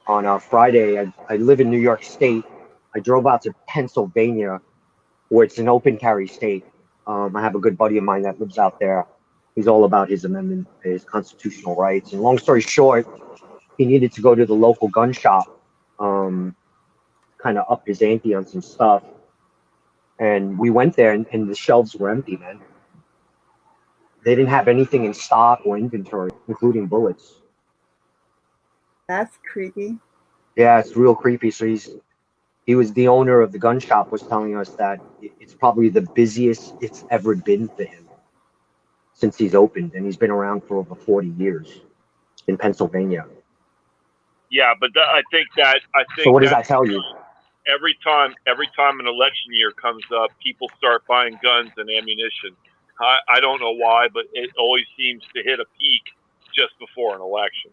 on Friday. I live in New York State. I drove out to Pennsylvania, where it's an open carry state. I have a good buddy of mine that lives out there. He's all about his amendment, his constitutional rights. And long story short, he needed to go to the local gun shop, kind of up his ante on some stuff. And we went there, and the shelves were empty, man. They didn't have anything in stock or inventory, including bullets. That's creepy. Yeah, it's real creepy. So he was the owner of the gun shop, was telling us that it's probably the busiest it's ever been for him since he's opened, and he's been around for over 40 years in Pennsylvania. Yeah, but I think So what does that tell you? every time an election year comes up, people start buying guns and ammunition. I don't know why, but it always seems to hit a peak just before an election.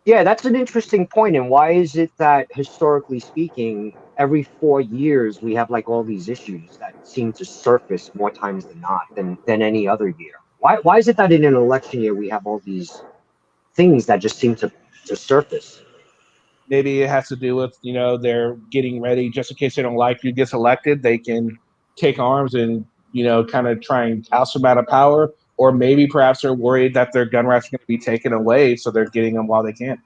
Yeah, that's an interesting point. And why is it that, historically speaking, every 4 years we have like all these issues that seem to surface more times than not than any other year? Why is it that in an election year we have all these things that just seem to surface? Maybe it has to do with, they're getting ready just in case they don't like who gets elected, they can take arms and, kind of try and oust them out of power. Or maybe perhaps they're worried that their gun rights are going to be taken away, so they're getting them while they can.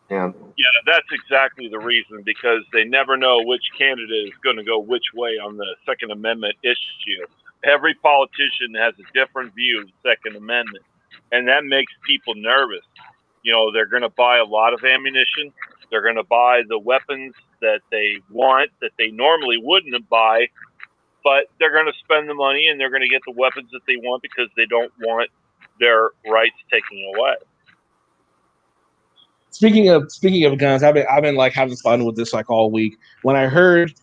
Yeah. Yeah, that's exactly the reason, because they never know which candidate is going to go which way on the Second Amendment issue. Every politician has a different view of the Second Amendment, and that makes people nervous. They're going to buy a lot of ammunition. They're going to buy the weapons that they want, that they normally wouldn't buy, but they're going to spend the money and they're going to get the weapons that they want because they don't want their rights taken away. Speaking of guns, I've been like having fun with this like all week. When I heard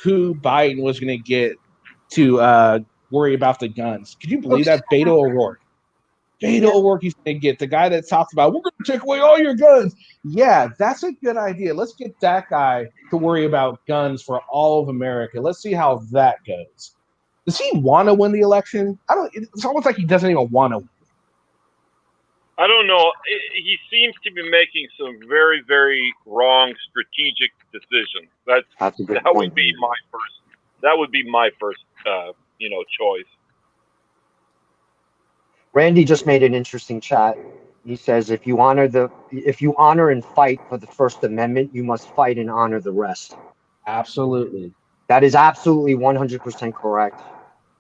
who Biden was going to get to worry about the guns, could you believe that? Beto O'Rourke. Beto O'Rourke he's going to get the guy that talks about we're going to take away all your guns. Yeah, that's a good idea. Let's get that guy to worry about guns for all of America. Let's see how that goes. Does he want to win the election? It's almost like he doesn't even want to win. I don't know. He seems to be making some very, very wrong strategic decisions. That's a good that point. would be my first. That would be my first, choice. Randy just made an interesting chat. He says, if you honor and fight for the First Amendment, you must fight and honor the rest. Absolutely. That is absolutely 100% correct.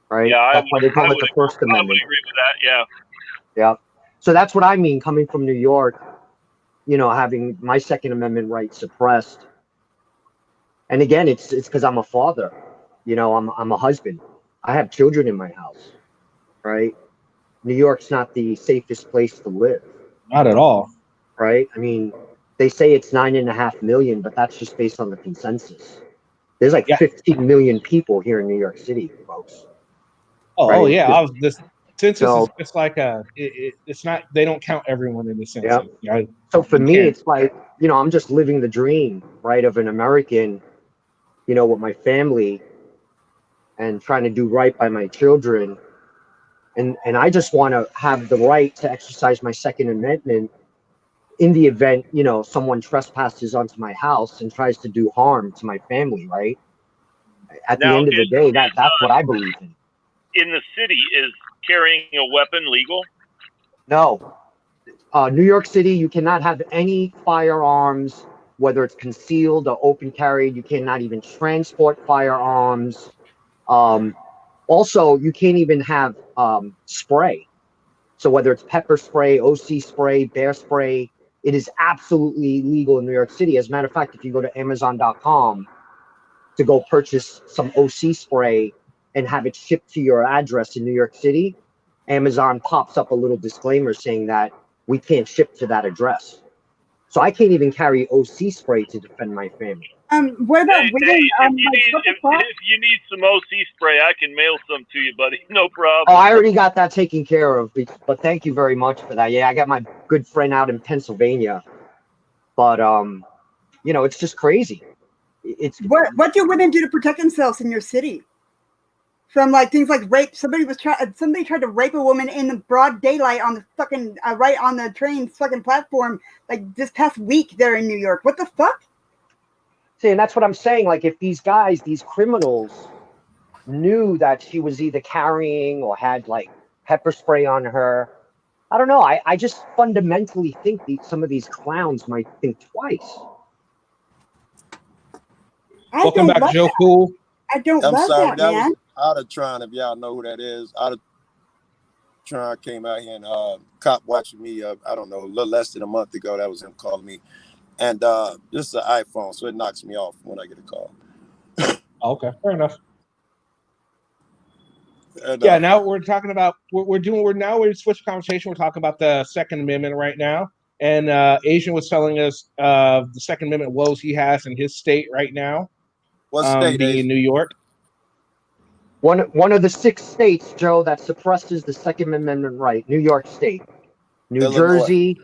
Right? Yeah, that's why they call it the First Amendment. I would agree with that. Yeah. Yeah. So that's what I mean, coming from New York, having my Second Amendment rights suppressed. And again, it's because I'm a father. I'm a husband. I have children in my house. Right? New York's not the safest place to live. Not at all. Right? I mean, they say it's 9.5 million, but that's just based on the consensus. There's like 15 million people here in New York City, folks. Oh yeah. This census is it's like it's not. They don't count everyone in the census. Yeah. So for me, it's like I'm just living the dream, right, of an American, with my family, and trying to do right by my children. And I just want to have the right to exercise my Second Amendment in the event, someone trespasses onto my house and tries to do harm to my family, right? At the end of the day, that's what I believe in. In the city, is carrying a weapon legal? No. New York City, you cannot have any firearms, whether it's concealed or open carried. You cannot even transport firearms. Also, you can't even have spray. So whether it's pepper spray, OC spray, bear spray, it is absolutely legal in New York City. As a matter of fact, if you go to Amazon.com to go purchase some OC spray and have it shipped to your address in New York City, Amazon pops up a little disclaimer saying that we can't ship to that address. So I can't even carry OC spray to defend my family. What about women? If you need some OC spray, I can mail some to you, buddy. No problem. Oh, I already got that taken care of, but thank you very much for that. Yeah, I got my good friend out in Pennsylvania, but it's just crazy. What do women do to protect themselves in your city from like things like rape? Somebody tried to rape a woman in the broad daylight on the fucking right on the train fucking platform like this past week there in New York. What the fuck? See, and that's what I'm saying. Like, if these guys, these criminals, knew that she was either carrying or had like pepper spray on her, I don't know. I just fundamentally think some of these clowns might think twice. Welcome back, Joe Cool. I don't I'm love sorry, that, that man. was Auditron, if y'all know who that is. Auditron came out here and cop watching me, I don't know, a little less than a month ago. That was him calling me. And this is an iPhone, so it knocks me off when I get a call. Okay, fair enough. And, Yeah, now we're talking about we're switching conversation. We're talking about the Second Amendment right now, and Asian was telling us the Second Amendment woes he has in his state right now. What state? Being in New York. One of the 6 states, Joe, that suppresses the Second Amendment right. New York State, New Jersey,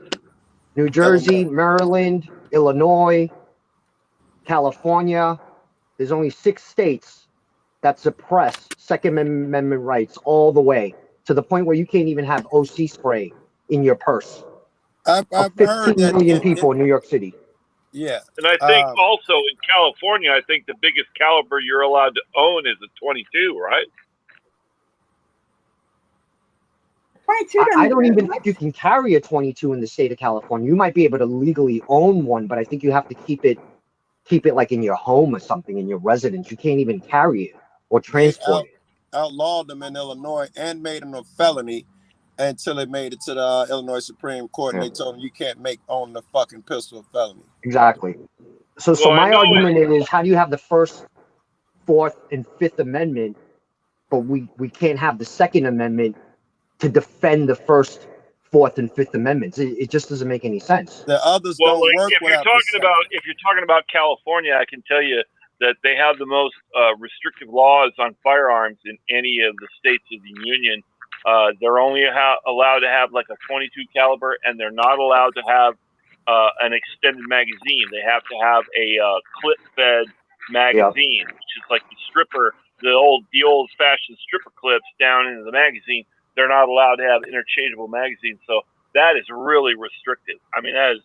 Maryland, Illinois, California. There's only 6 states that suppress Second Amendment rights all the way to the point where you can't even have OC spray in your purse. I've 15 heard that million people in New York City. Yeah. And I think also in California, I think the biggest caliber you're allowed to own is a 22, right? 22. I don't even think you can carry a 22 in the state of California. You might be able to legally own one, but I think you have to keep it like in your home or something, in your residence. You can't even carry it or transport it. Outlawed them in Illinois and made them a felony until it made it to the Illinois Supreme Court, and they told them you can't own the fucking pistol a felony. Exactly. So my argument is, how do you have the First, Fourth, and Fifth Amendment, but we can't have the Second Amendment to defend the First, Fourth, and Fifth Amendments? It just doesn't make any sense. The others don't work if you're talking about California, I can tell you that they have the most restrictive laws on firearms in any of the states of the union. They're only allowed to have like a 22 caliber, and they're not allowed to have an extended magazine. They have to have a clip-fed magazine, which is like the old-fashioned stripper clips down into the magazine. They're not allowed to have interchangeable magazines, so that is really restricted. I mean, that is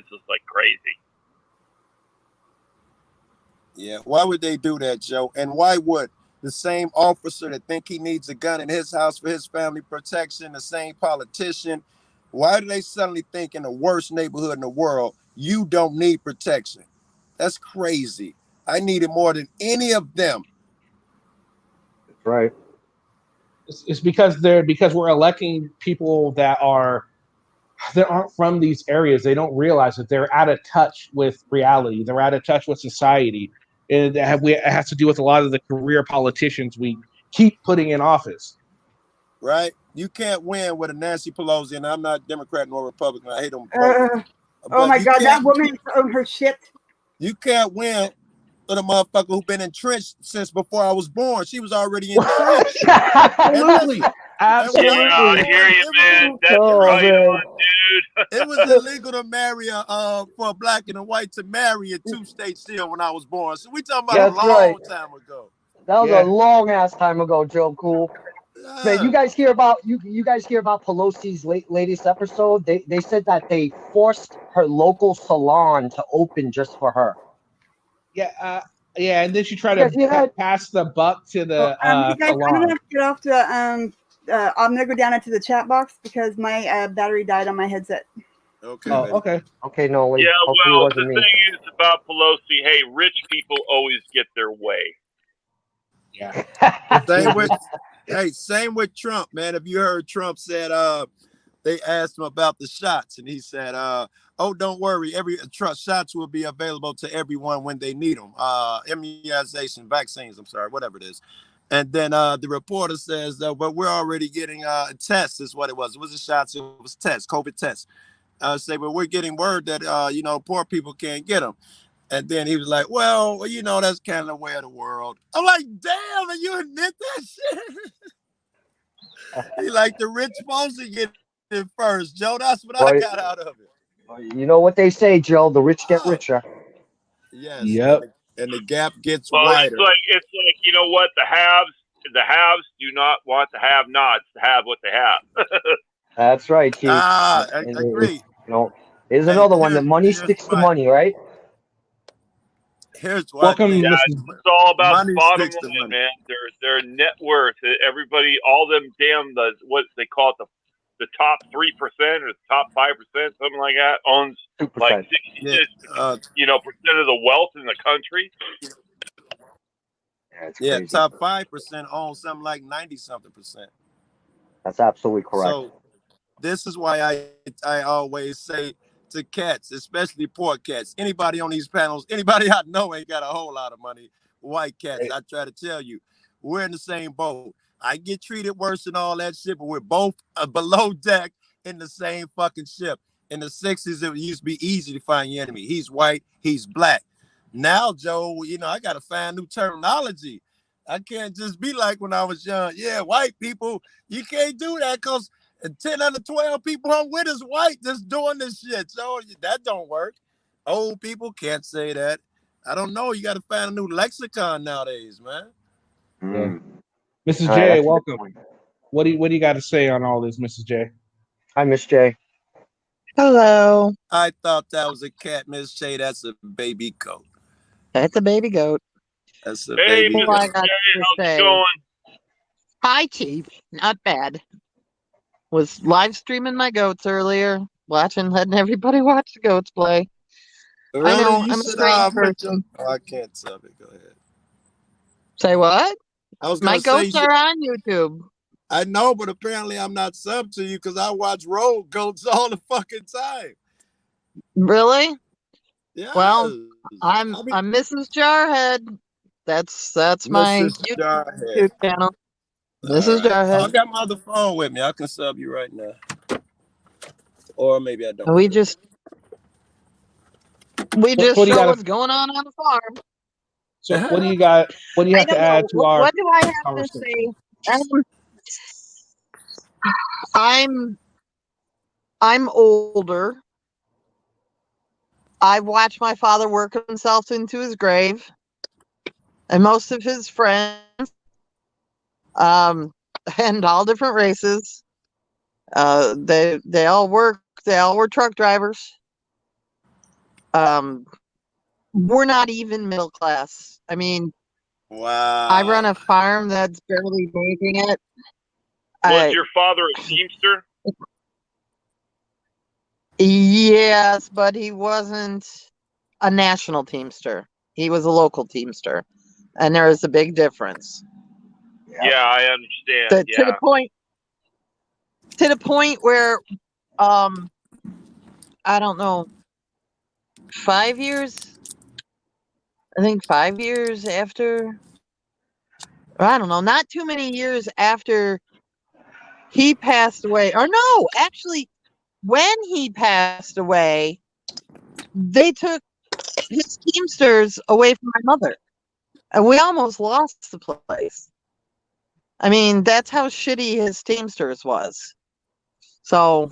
just like crazy. Yeah, why would they do that, Joe? And why would the same officer that think he needs a gun in his house for his family protection, the same politician, why do they suddenly think in the worst neighborhood in the world, you don't need protection? That's crazy. I need it more than any of them. That's right. It's because we're electing people that aren't from these areas. They don't realize that they're out of touch with reality. They're out of touch with society. And it has to do with a lot of the career politicians we keep putting in office. Right? You can't win with a Nancy Pelosi, and I'm not Democrat nor Republican. I hate them both. Oh my God, that woman owned her shit. You can't win with a motherfucker who's been entrenched since before I was born. She was already entrenched. Absolutely. Absolutely. Yeah, I hear you, man. That's right on, dude. It was illegal to marry for a black and a white to marry in 2 states still when I was born. So we talking about a long time ago. That was a long ass time ago, Joe Cool. Man, you guys hear about Pelosi's latest episode? They said that they forced her local salon to open just for her. Yeah, and then she tried to pass the buck to the guys, salon. I'm gonna have to get off the I'm gonna go down into the chat box because my battery died on my headset. Okay. Okay, Noil. Yeah, well, the thing is about Pelosi, hey, rich people always get their way. Yeah. Same with Trump, man. Have you heard Trump said they asked him about the shots, and he said, oh, don't worry, shots will be available to everyone when they need them. Immunization, vaccines, whatever it is. And then the reporter says, but we're already getting tests, is what it was. It wasn't shots, it was tests, COVID tests. But we're getting word that, poor people can't get them. And then he was like, well, that's kind of the way of the world. I'm like, damn, and you admit that shit? He like, the rich supposed to get it first, Joe. That's what I got out of it. You know what they say, Joe, the rich get richer. Yes. Yep. And the gap gets wider. It's like, you know what? The haves do not want the have-nots to have what they have. That's right, Keith. I agree. Here's another one. The money sticks to money, right? Here's what it's all about the bottom line, man. Their net worth. Everybody, all them damn what they call it, the top 3% or the top 5%, something like that, owns 2%. like 66, Yeah, percent of the wealth in the country. Yeah, it's yeah. crazy. Top 5% own something like 90-something%. That's absolutely correct. So this is why I always say to cats, especially poor cats, anybody on these panels, anybody I know ain't got a whole lot of money. White cats, I try to tell you, we're in the same boat. I get treated worse and all that shit, but we're both below deck in the same fucking ship. In the 60s, it used to be easy to find your enemy. He's white, he's black. Now, Joe, I got to find new terminology. I can't just be like when I was young. Yeah, white people, you can't do that because 10 out of 12 people I'm with is white just doing this shit. So that don't work. Old people can't say that. I don't know. You got to find a new lexicon nowadays, man. Mm. Mrs. All J, right, that's a good welcome. point. What do you got to say on all this, Mrs. J? Hi, Miss J. Hello. I thought that was a cat, Miss Shay. That's a baby goat. That's a baby goat. That's a Hey, baby Oh, I Mrs. goat. got J, to how's it say, going? hi, Chief. Not bad. Was live streaming my goats earlier, letting everybody watch the goats play. Really? I know, You I'm a said, strange put your... person. Oh, I can't sub it. Go ahead. Say what? I was My going to say, goats are on YouTube. I know, but apparently I'm not sub to you because I watch road goats all the fucking time. Really? Yeah. Well, I'm Mrs. Jarhead. That's my Mrs. Jarhead. YouTube channel. Mrs. Right. I Jarhead. got my other phone with me. I can sub you right now. Or maybe I don't. We just What do you show got? what's going on the farm. So what do you got? What do you I have to don't add know. to our What do I have to conversation? say? I'm older. I watched my father work himself into his grave, and most of his friends, and all different races. They all work. They all were truck drivers. We're not even middle class. I mean, Wow. I run a farm that's barely making it. Was your father a teamster? Yes, but he wasn't a national teamster. He was a local teamster, and there is a big difference. Yeah, I understand. To the point where, I don't know, 5 years. I think 5 years after. I don't know, not too many years after he passed away. Or no, actually, when he passed away, they took his Teamsters away from my mother. And we almost lost the place. I mean, that's how shitty his Teamsters was. So,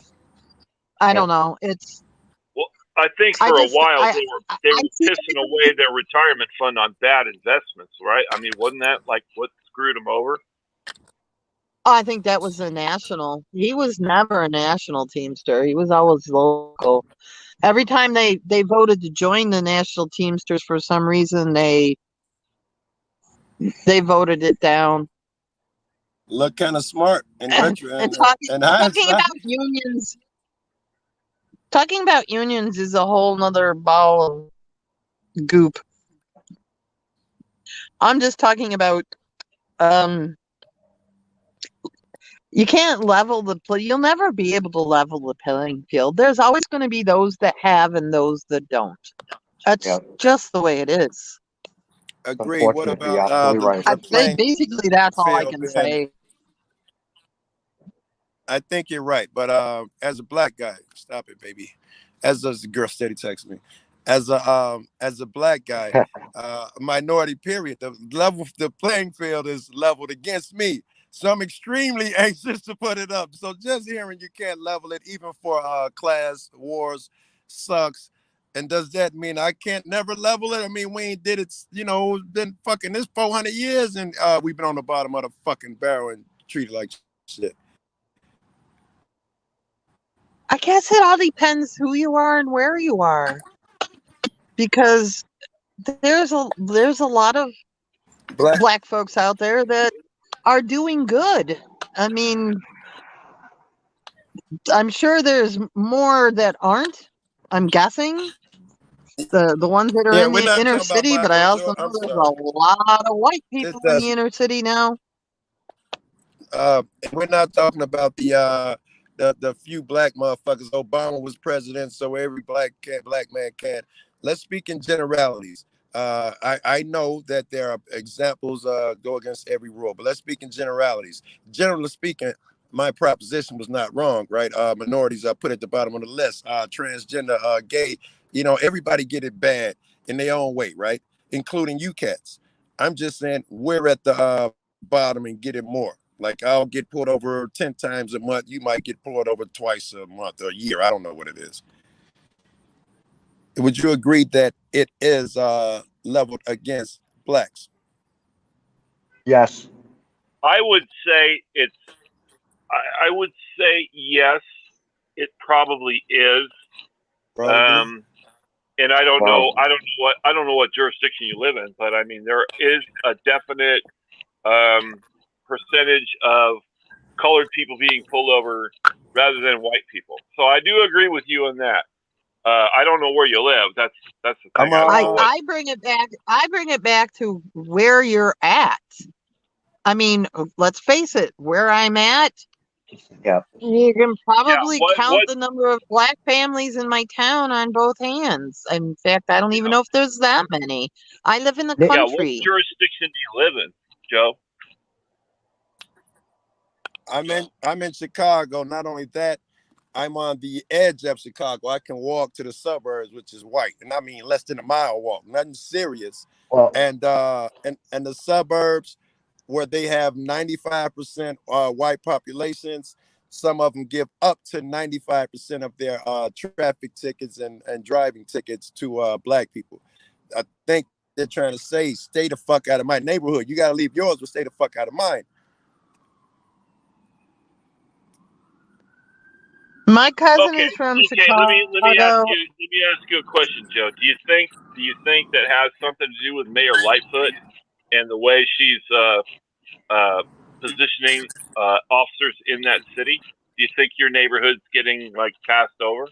I don't know. Well, I think for a while they were pissing away their retirement fund on bad investments, right? I mean, wasn't that like what screwed them over? I think that was a national. He was never a national Teamster. He was always local. Every time they voted to join the national Teamsters, for some reason they voted it down. Look kind of smart and retro. And talking about unions. Talking about unions is a whole nother ball of goop. I'm just talking about you can't level you'll never be able to level the playing field. There's always going to be those that have and those that don't. That's just the way it is. Agree. What about the playing basically that's all I can say. I think you're right, but as a black guy, stop it, baby. As a girl steady texting me, as a black guy, minority period, the playing field is leveled against me. So I'm extremely anxious to put it up. So just hearing you can't level it even for class wars sucks. And does that mean I can't never level it? I mean, we ain't did it, been fucking this 400 years and we've been on the bottom of the fucking barrel and treated like shit. I guess it all depends who you are and where you are. Because there's a lot of black folks out there that are doing good. I mean, I'm sure there's more that aren't. I'm guessing the ones that are Yeah, in we're the not inner talking about city, but Michael I and also Joe. know I'm there's sorry. a lot of white It people in the doesn't. inner city now. We're not talking about the few black motherfuckers. Obama was president, so every black man can. Let's speak in generalities. I know that there are examples go against every rule, but let's speak in generalities. Generally speaking, my proposition was not wrong, right? Minorities I put at the bottom of the list. Transgender, gay, everybody get it bad in their own way, right? Including you cats. I'm just saying we're at the bottom and get it more. Like I'll get pulled over 10 times a month. You might get pulled over twice a month or a year. I don't know what it is. Would you agree that it is leveled against blacks? Yes. I would say it's. I would say yes. It probably is. Probably. And I don't know. Well, I don't know what jurisdiction you live in, but I mean there is a definite percentage of colored people being pulled over rather than white people. So I do agree with you on that. I don't know where you live. That's the thing. I'm I don't I know what. I bring it back. I bring it back to where you're at. I mean, let's face it. Where I'm at, yeah. you can Yeah. probably count What? the number of black families in my town on both hands. In fact, I don't even Yeah. know if there's that many. I live in the Ni- Yeah. What country. jurisdiction do you live in, Joe? I'm in Chicago. Not only that, I'm on the edge of Chicago. I can walk to the suburbs, which is white, and I mean less than a mile walk. Nothing serious. Well, And the suburbs where they have 95% white populations, some of them give up to 95% of their traffic tickets and driving tickets to black people. I think they're trying to say, stay the fuck out of my neighborhood. You got to leave yours, but stay the fuck out of mine. My cousin Okay. is from Okay. Chicago. Let me ask you a question, Joe. Do you think that has something to do with Mayor Lightfoot and the way she's positioning officers in that city? Do you think your neighborhood's getting like passed over?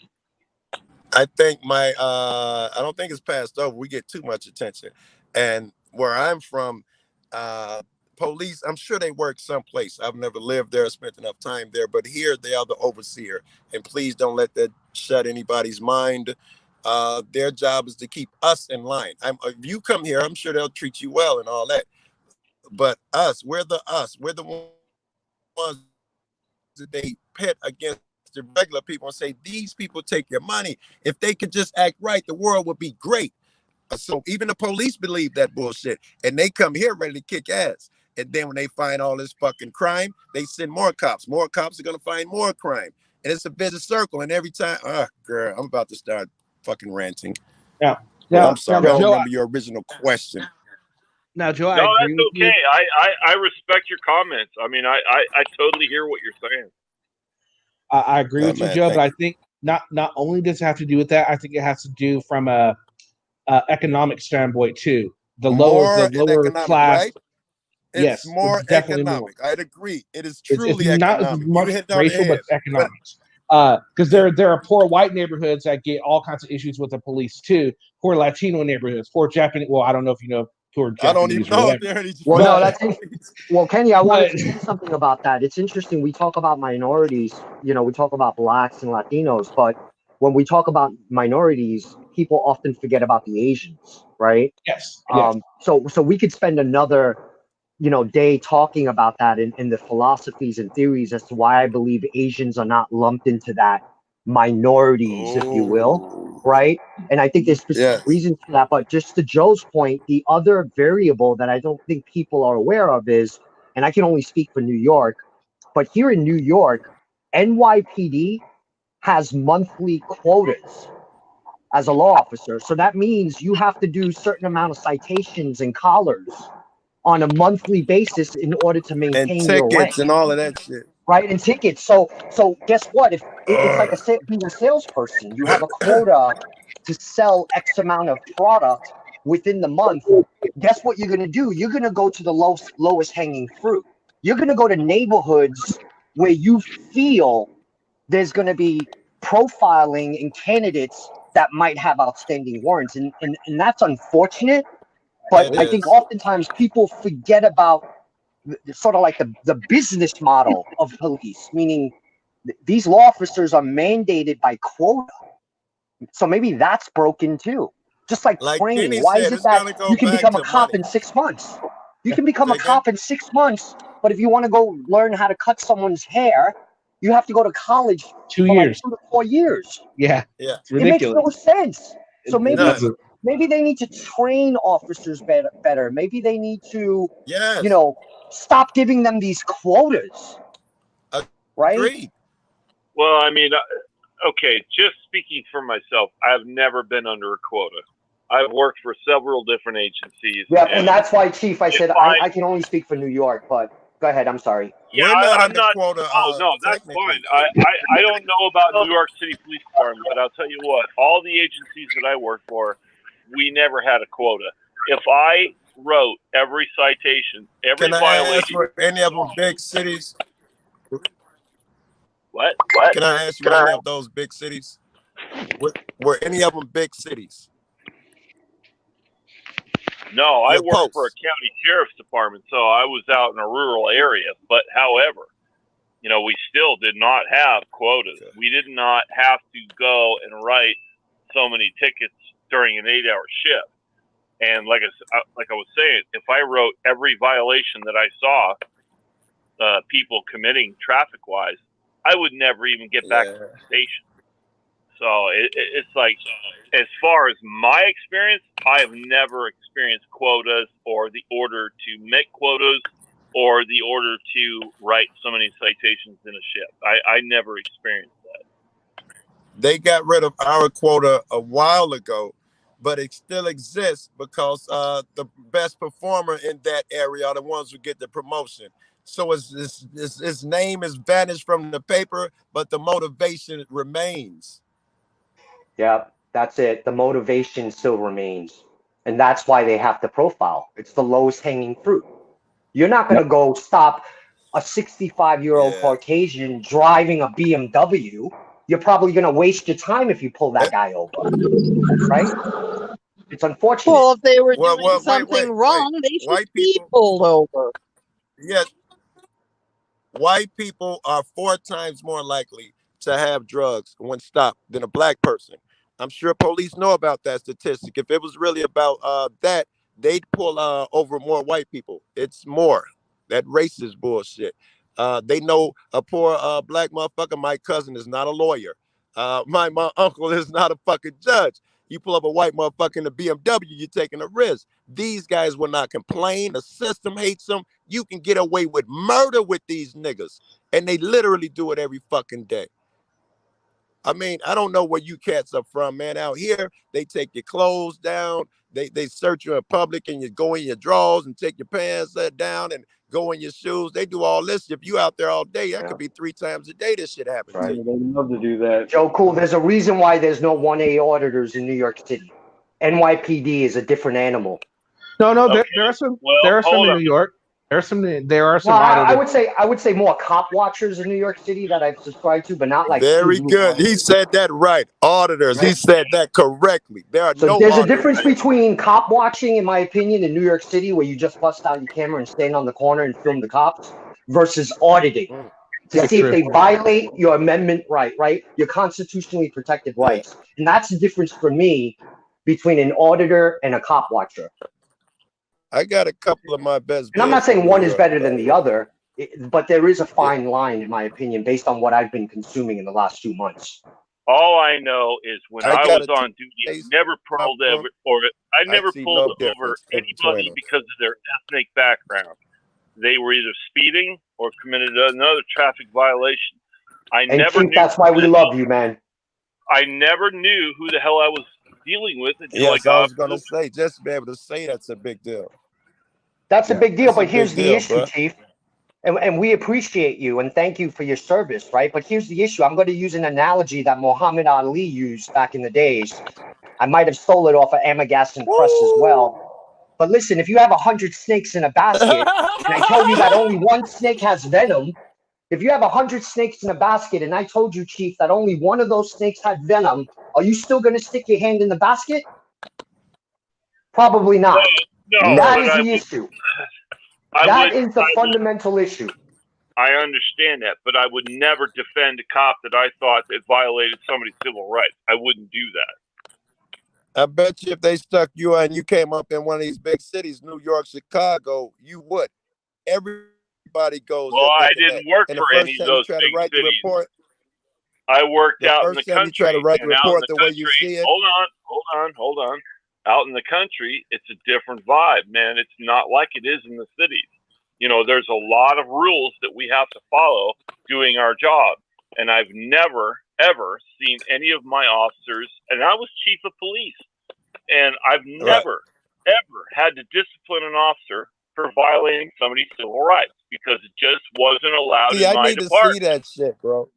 I think I don't think it's passed over. We get too much attention. And where I'm from, uh police, I'm sure they work someplace. I've never lived there, spent enough time there, but here they are the overseer. And please don't let that shut anybody's mind. Their job is to keep us in line. If you come here, I'm sure they'll treat you well and all that. But we're the ones that they pit against the regular people and say, these people take your money. If they could just act right, the world would be great. So even the police believe that bullshit. And they come here ready to kick ass. And then when they find all this fucking crime, they send more cops. More cops are going to find more crime. And it's a vicious circle. And every time, girl, I'm about to start fucking ranting. Now, But I'm now, sorry. I don't Joe. remember your original question. Now, Joe, I No, agree that's with you. okay. I respect your comments. I mean, I totally hear what you're saying. I agree with you, Man, Joe. But thank I you. think not only does it have to do with that, I think it has to do from a economic standpoint too. The More in lower economic, class. right? It's Yes, more it's definitely more. economic. I'd agree. It is It's truly not as economic. You much hit it on the racial, but head. it's But economics. Because yeah, there are poor white neighborhoods that get all kinds of issues with the police too. Poor Latino neighborhoods, poor Japanese. Well, I don't know if you know poor I don't even Japanese or know if whatever. there are any well, fucking no, But that's police. well, Kenny. I wanted but to say something about that. It's interesting. We talk about minorities. We talk about blacks and Latinos, but when we talk about minorities, people often forget about the Asians, right? yes, yes, So we could spend another day talking about that and the philosophies and theories as to why I believe Asians are not lumped into that minorities, if you will, Oh, right? And I think there's specific yes. reasons for that. But just to Joe's point, the other variable that I don't think people are aware of is, and I can only speak for New York, but here in New York, NYPD has monthly quotas as a law officer. So that means you have to do a certain amount of citations and collars on a monthly basis in order to And maintain your rank, tickets and all of that shit. right? And tickets. So guess what? If it's like being a salesperson, you have a quota to sell X amount of product within the month. Guess what you're gonna do? You're gonna go to the lowest hanging fruit. You're gonna go to neighborhoods where you feel there's going to be profiling in candidates that might have outstanding warrants. And that's unfortunate. But It I think is. oftentimes people forget about sort of like the business model of police, meaning these law officers are mandated by quota. So maybe that's broken too. Just like Like training. Kenny Why is said, it it's that gonna go you can back become a to cop money. in 6 months? You can become Say a again? cop in 6 months, but if you want to go learn how to cut someone's hair, you have to go to college 2 for like years. 2 to 4 years. Yeah, Yeah. it's It makes no ridiculous. sense. So It maybe None. doesn't. maybe they need to train officers better. Maybe they need to, Yes. stop giving them these quotas, right? Agreed. Well, I mean, okay, just speaking for myself, I've never been under a quota. I've worked for several different agencies. Yeah, and that's why, Chief, I said I I can only speak for New York, but go ahead. I'm sorry. Yeah, We're not I'm under not. quota, Oh no, that's technically. fine. I don't know about New York City Police Department, but I'll tell you what. All the agencies that I worked for, we never had a quota. If I wrote every citation, every Can I ask, violation, were any of them big cities? what? Can I ask you, were any of those big cities? Were any of them big cities? No, I Your worked for a posts. county sheriff's department, so I was out in a rural area. But however, we still did not have quotas. Okay. We did not have to go and write so many tickets during an 8-hour shift. And like I was saying, if I wrote every violation that I saw people committing traffic-wise, I would never even get back to the station. So it's like, as far as my experience, I have never experienced quotas or the order to make quotas or the order to write so many citations in a shift. I never experienced that. They got rid of our quota a while ago, but it still exists because the best performer in that area are the ones who get the promotion. So his name is vanished from the paper, but the motivation remains. Yeah, that's it. The motivation still remains. And that's why they have to profile. It's the lowest hanging fruit. You're not going to go stop a 65-year-old Caucasian driving a BMW. You're probably going to waste your time if you pull that guy over, right? It's unfortunate. Well, if they were Well, doing something wrong, they should White be people, pulled over. yeah, white people are 4 times more likely to have drugs when stopped than a black person. I'm sure police know about that statistic. If it was really about that, they'd pull over more white people. It's more. That racist bullshit. They know a poor black motherfucker. My cousin is not a lawyer. My uncle is not a fucking judge. You pull up a white motherfucker in a BMW, you're taking a risk. These guys will not complain. The system hates them. You can get away with murder with these niggas. And they literally do it every fucking day. I mean, I don't know where you cats are from, man. Out here, they take your clothes down. They search you in public and you go in your drawers and take your pants down and go in your shoes. They do all this. If you out there all day, that could be 3 times a day this shit happens to you. They love to do that. Joe Cool, there's a reason why there's no 1A auditors in New York City. NYPD is a different animal. No, Okay. there are some. Well, There are some hold in up. New York. There are some Well, I auditors. would say more cop watchers in New York City that I've subscribed to, but not like Very true blue good. He auditors. said that right. Auditors. He Right. said that correctly. There are So no there's a auditors. difference between cop watching, in my opinion, in New York City, where you just bust out your camera and stand on the corner and film the cops, versus auditing to see if they violate your amendment right? Your constitutionally protected rights. And that's the difference for me between an auditor and a cop watcher. I got a couple of my best. And I'm not saying one is better than the other, but there is a fine line, in my opinion, based on what I've been consuming in the last 2 months. All I know is when I was on duty, I never pulled over, anybody because of their ethnic background. They were either speeding or committed another traffic violation. That's why we love you, man. I never knew who the hell I was dealing with until Yes, I I was going to say, just to be able to say that's a big deal. That's a big deal, That's a but here's big the deal, issue, bro. Chief. And we appreciate you and thank you for your service, right? But here's the issue. I'm going to use an analogy that Muhammad Ali used back in the days. I might have stole it off of Amagaston Press as well. But listen, if you have 100 snakes in a basket and I tell you that only one snake has venom, If you have 100 snakes in a basket, and I told you, Chief, that only one of those snakes had venom, are you still going to stick your hand in the basket? Probably not. No, That but is the issue. I That would, is the fundamental issue. I understand that, but I would never defend a cop that I thought that violated somebody's civil rights. I wouldn't do that. I bet you if they stuck you and you came up in one of these big cities, New York, Chicago, you would. Everybody goes Well, there I thinking that. didn't work And for the any first of time you those try to big write the cities. report, I worked the out in first the time you try country, to write the and out in report the the way you country. see it. Hold on. Out in the country, it's a different vibe, man. It's not like it is in the cities. You know, there's a lot of rules that we have to follow doing our job, and I've never ever seen any of my officers. And I was chief of police, and I've never ever had to discipline an officer for violating somebody's civil rights because it just wasn't allowed See, in I my need to see department. that shit, bro.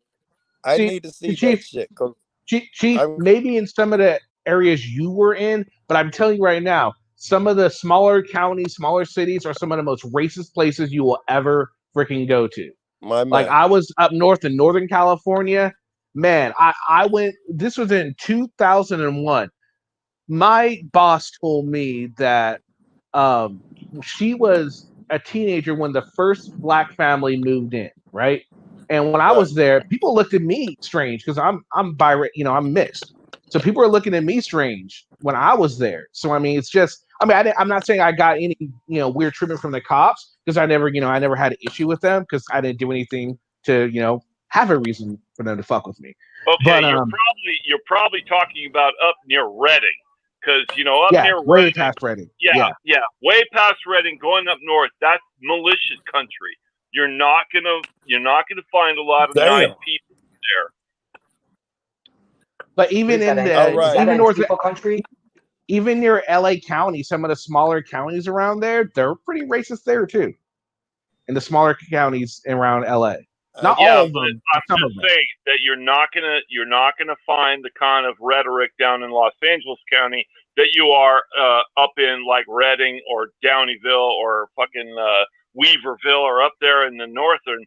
I need to see that Chief, shit. Cause Chief, I'm, maybe in some of the areas you were in, but I'm telling you right now, some of the smaller counties, smaller cities are some of the most racist places you will ever freaking go to. my Like man. I was up north in Northern California. Man, I went, this was in 2001. My boss told me that um, she was a teenager when the first black family moved in, right? And when I Right. was there, people looked at me strange because I'm I'm mixed. So people are looking at me strange when I was there. So I mean, it's just I mean I'm not saying I got any weird treatment from the cops because I never had an issue with them because I didn't do anything to have a reason for them to fuck with me. Okay, But you're probably talking about up near Reading, because up yeah, near way Reading, past Reading. yeah, way past Reading, going up north. That's militia country. You're not gonna find a lot of nice Damn. people there. But What even is that? in All the Is that right. even north Antifa country? even near LA County, some of the smaller counties around there, they're pretty racist there too. In the smaller counties around LA. Not Yeah, all of but them, I'm but some of just them. saying that you're not gonna find the kind of rhetoric down in Los Angeles County that you are up in like Reading or Downeyville or fucking Weaverville or up there in the northern.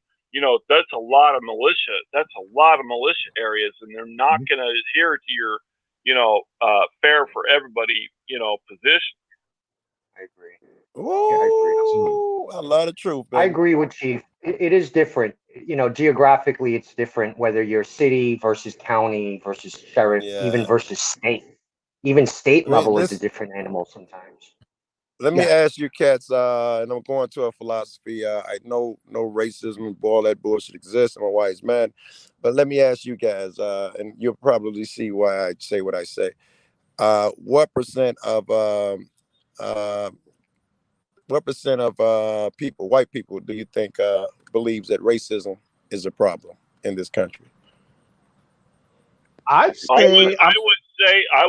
That's a lot of militia. That's a lot of militia areas, and they're not going to adhere to your, fair for everybody, position. I agree. Ooh, Yeah, I agree. I love the truth, I baby. agree with Chief. It is different. Geographically, it's different whether you're city versus county versus sheriff, even Yeah. versus state. Even state I mean, level is a different animal sometimes. let me Yeah. ask you, cats, and I'm going to a philosophy. I know no racism, all that bullshit exists. I'm a wise man. But let me ask you guys, and you'll probably see why I say what I say. What percent of uh, people, white people, do you think believes that racism is a problem in this country? I'd I say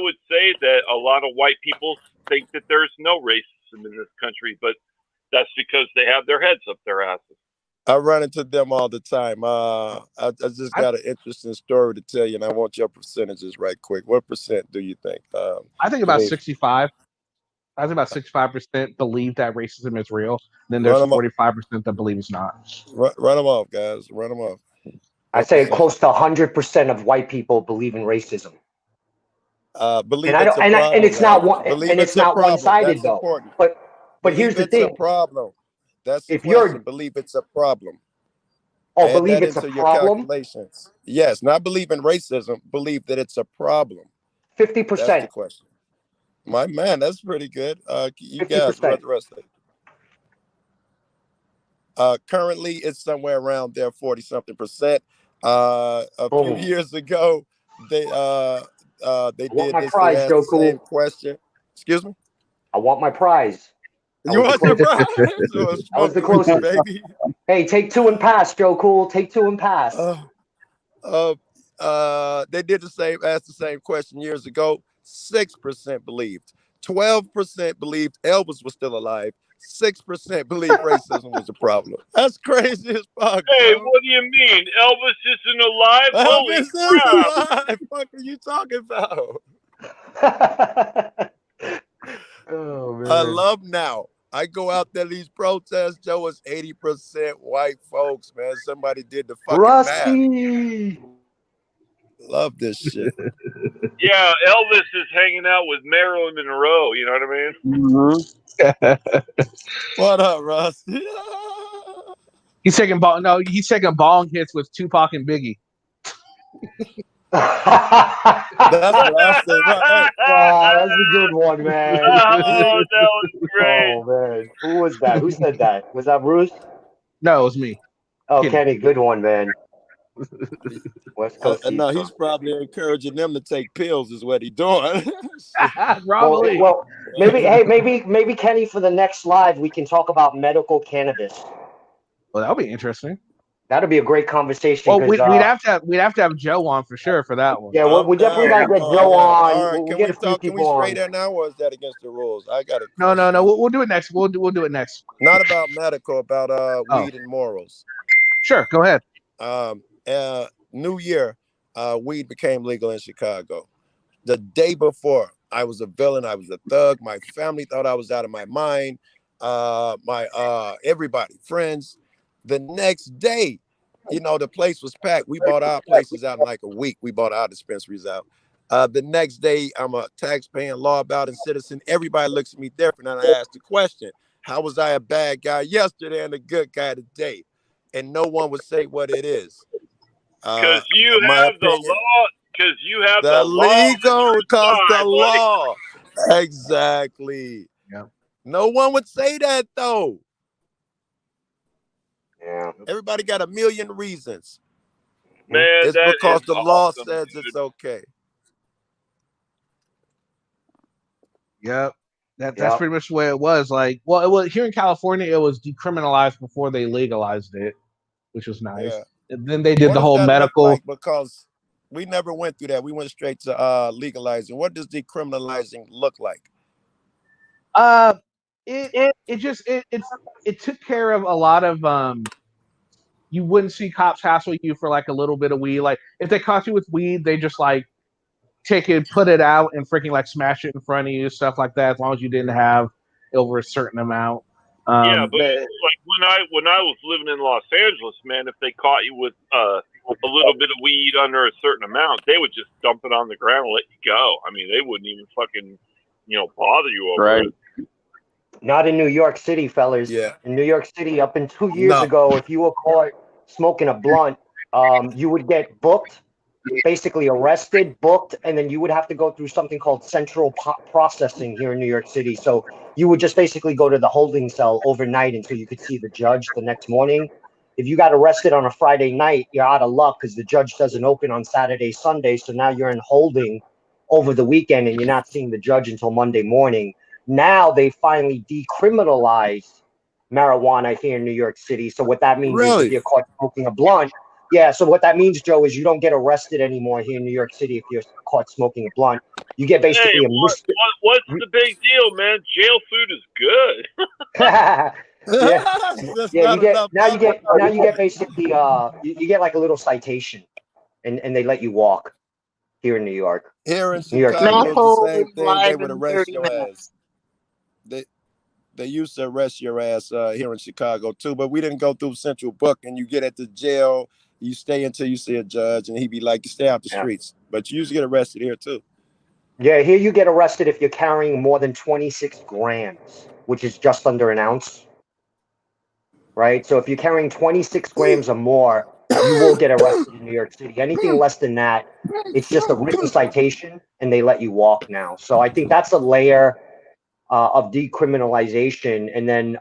would say that a lot of white people think that there's no racism in this country, but that's because they have their heads up their asses. I run into them all the time. I just got an interesting story to tell you, and I want your percentages right quick. What percent do you think? I think about Denise? 65. I think about 65% believe that racism is real. Then Run there's them, 45% that believe it's not. run them off, guys. Run them off. I What say percent? close to 100% of white people believe in racism, Believe and I it's don't, a and problem, it's not guys. one, Believe and it's it's a not one problem. sided That's though. important. But here's Believe the it's a thing: problem. That's the if question. you're Believe it's a problem. Add believe that it's a into your problem, calculations. Yes, not believe in racism. Believe that it's a problem. That's the 50%, question. My man, that's pretty good. You guys, 50%. what the rest of it? Currently, it's somewhere around there, 40-something%. A few Boom. years ago, they I want did my this. They prize, asked Joe the same Cool. question. Excuse me. I want my prize. That You was the want your closest. prize? So That was the smoking with you, closest. baby. Hey, take two and pass, Joe Cool. Take two and pass. They did the same, asked the same question years ago. 6% believed. 12% believed Elvis was still alive. 6% believed racism was a problem. That's crazy as fuck, Hey, bro. what do you mean? Elvis isn't alive? Holy Elvis is crap! alive. What are you talking about? Oh I man. love now. I go out there, these protests, Joe, it's 80% white folks, man. Somebody did the fucking math. Rusty. Love this shit. Yeah, Elvis is hanging out with Marilyn Monroe. You know what I mean? What up, Russ? He's taking bong hits with Tupac and Biggie. That's what I said. Right, hey. Wow, that's a good one, man. Oh, that was great. Oh man, who was that? Who said that? Was that Bruce? No, it was me. Oh, Kenny. Kenny, good one, man. West Coast, East No, Coast. he's probably encouraging them to take pills, is what he's doing. Probably. Well, maybe Kenny, for the next live, we can talk about medical cannabis. Well, that'll be interesting. That'll be a great conversation. Well, 'Cause, we'd have to have Joe on for sure for that one. yeah, we definitely gotta get Joe on. All right, We'll get a few can we people stray on. there now, or is that against the rules? I got it. No. We'll do it next. We'll do it next. Not about medical, about weed and morals. Sure, go ahead. New year, weed became legal in Chicago. The day before, I was a villain. I was a thug. My family thought I was out of my mind. My everybody, friends. The next day, you know, the place was packed. We bought our places out in like a week. We bought our dispensaries out. The next day, I'm a tax-paying, law-abiding citizen. Everybody looks at me different, and I ask the question: how was I a bad guy yesterday and a good guy today? And no one would say what it is. Because you have the law. Because you have the legal, law. the law. Exactly. Yeah. No one would say that though. Yeah. Everybody got a million reasons. Man, it's that because is the law awesome, says dude. it's okay. Yep. That's pretty much the way it was. Like, well, it was here in California, it was decriminalized before they legalized it, which was nice. Yeah. And then they did What the does whole that look medical. like? Because we never went through that. We went straight to legalizing. What does decriminalizing look like? It took care of a lot of you wouldn't see cops hassle you for like a little bit of weed. Like if they caught you with weed, they just like take it, put it out, and freaking like smash it in front of you, stuff like that. As long as you didn't have over a certain amount. Yeah, but like when I was living in Los Angeles, man, if they caught you with a little bit of weed under a certain amount, they would just dump it on the ground and let you go. I mean, they wouldn't even fucking bother you over it. Not in New York City, fellas. Yeah. In New York City, up in 2 years ago, if you were caught smoking a blunt, you would get booked, basically arrested, booked, and then you would have to go through something called central processing here in New York City. So you would just basically go to the holding cell overnight until you could see the judge the next morning. If you got arrested on a Friday night, you're out of luck because the judge doesn't open on Saturday, Sunday. So now you're in holding over the weekend and you're not seeing the judge until Monday morning. Now they finally decriminalized marijuana here in New York City. So what that means is if you're caught smoking a blunt, so what that means, Joe, is you don't get arrested anymore here in New York City if you're caught smoking a blunt. You get basically what's the big deal, man? Jail food is good. You get basically you get like a little citation, and they let you walk here in New York. Here in Chicago, it's the same thing. They would arrest your ass. They used to arrest your ass here in Chicago too, but we didn't go through central booking. You get at the jail, you stay until you see a judge, and he'd be like, "Stay out the streets." But you usually get arrested here too. Yeah, here you get arrested if you're carrying more than 26 grams, which is just under an ounce. Right? So if you're carrying 26 grams or more, you will get arrested in New York City. Anything less than that, it's just a written citation, and they let you walk now. So I think that's a layer of decriminalization. And then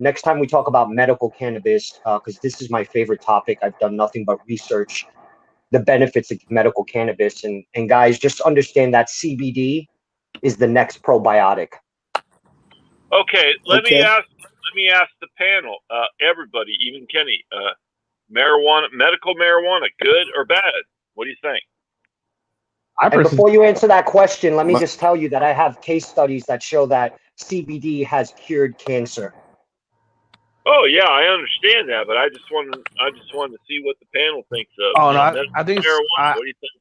next time we talk about medical cannabis, because this is my favorite topic, I've done nothing but research the benefits of medical cannabis. And guys, just understand that CBD is the next probiotic. Okay, let me ask the panel, everybody, even Kenny, medical marijuana, good or bad? What do you think? And before you answer that question, let me just tell you that I have case studies that show that CBD has cured cancer. Oh yeah, I understand that, but I just wanted to see what the panel thinks of. Oh no, I think marijuana. What do you think?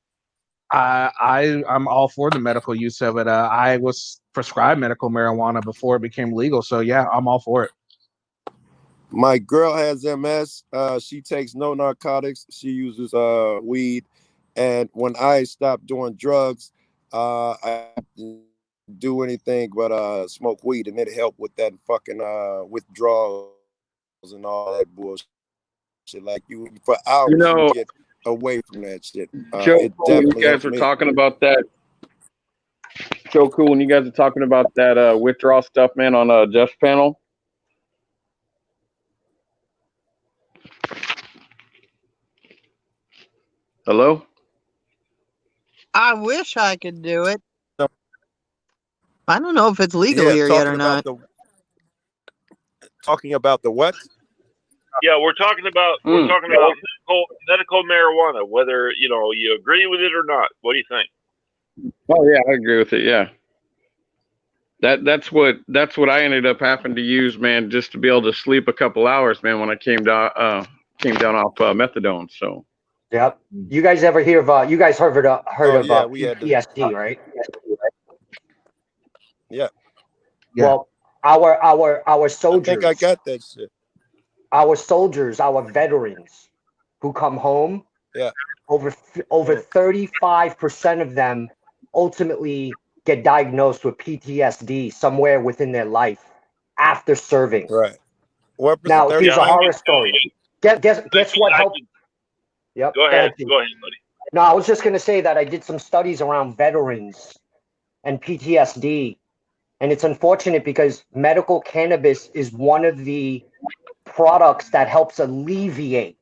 I'm all for the medical use of it. I was prescribed medical marijuana before it became legal, so yeah, I'm all for it. My girl has MS. She takes no narcotics. She uses weed. And when I stopped doing drugs, I didn't do anything but smoke weed, and it helped with that fucking withdrawals and all that bullshit. Like you for hours, You know, you get away from that shit. Joe, It cool, when you definitely guys helped were me. talking about that. Joe, cool, when you guys are talking about that withdrawal stuff, man, on Jeff's panel. Hello? I wish I could do it. I don't know if it's legal Yeah, here yet or not. talking about the what? Yeah, we're talking about medical marijuana, whether you agree with it or not. What do you think? Oh yeah, I agree with it. Yeah, that's what I ended up having to use, man, just to be able to sleep a couple hours, man, when I came down off methadone. So. Yep. You guys ever hear of? You guys heard of We had PTSD, right? Yeah. Well, our soldiers. I think I got that shit. Our soldiers, our veterans, who come home. Yeah. Over 35% of them ultimately get diagnosed with PTSD somewhere within their life after serving. Right. What Now, here's a horror story. Guess what helped? Yep. Go ahead, buddy. No, I was just going to say that I did some studies around veterans and PTSD, and it's unfortunate because medical cannabis is one of the products that helps alleviate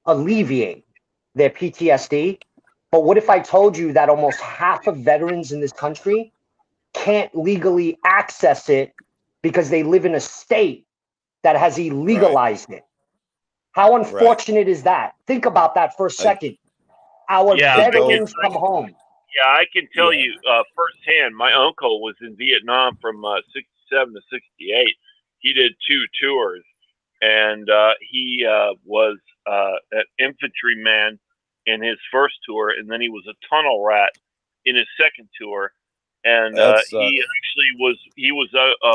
their PTSD. But what if I told you that almost half of veterans in this country can't legally access it because they live in a state that has illegalized it? How unfortunate is that? Think about that for a second. Our veterans come home. Yeah, I can tell you firsthand. My uncle was in Vietnam from 67 to 68. He did 2 tours, and he was an infantryman in his first tour, and then he was a tunnel rat in his second tour. And he actually was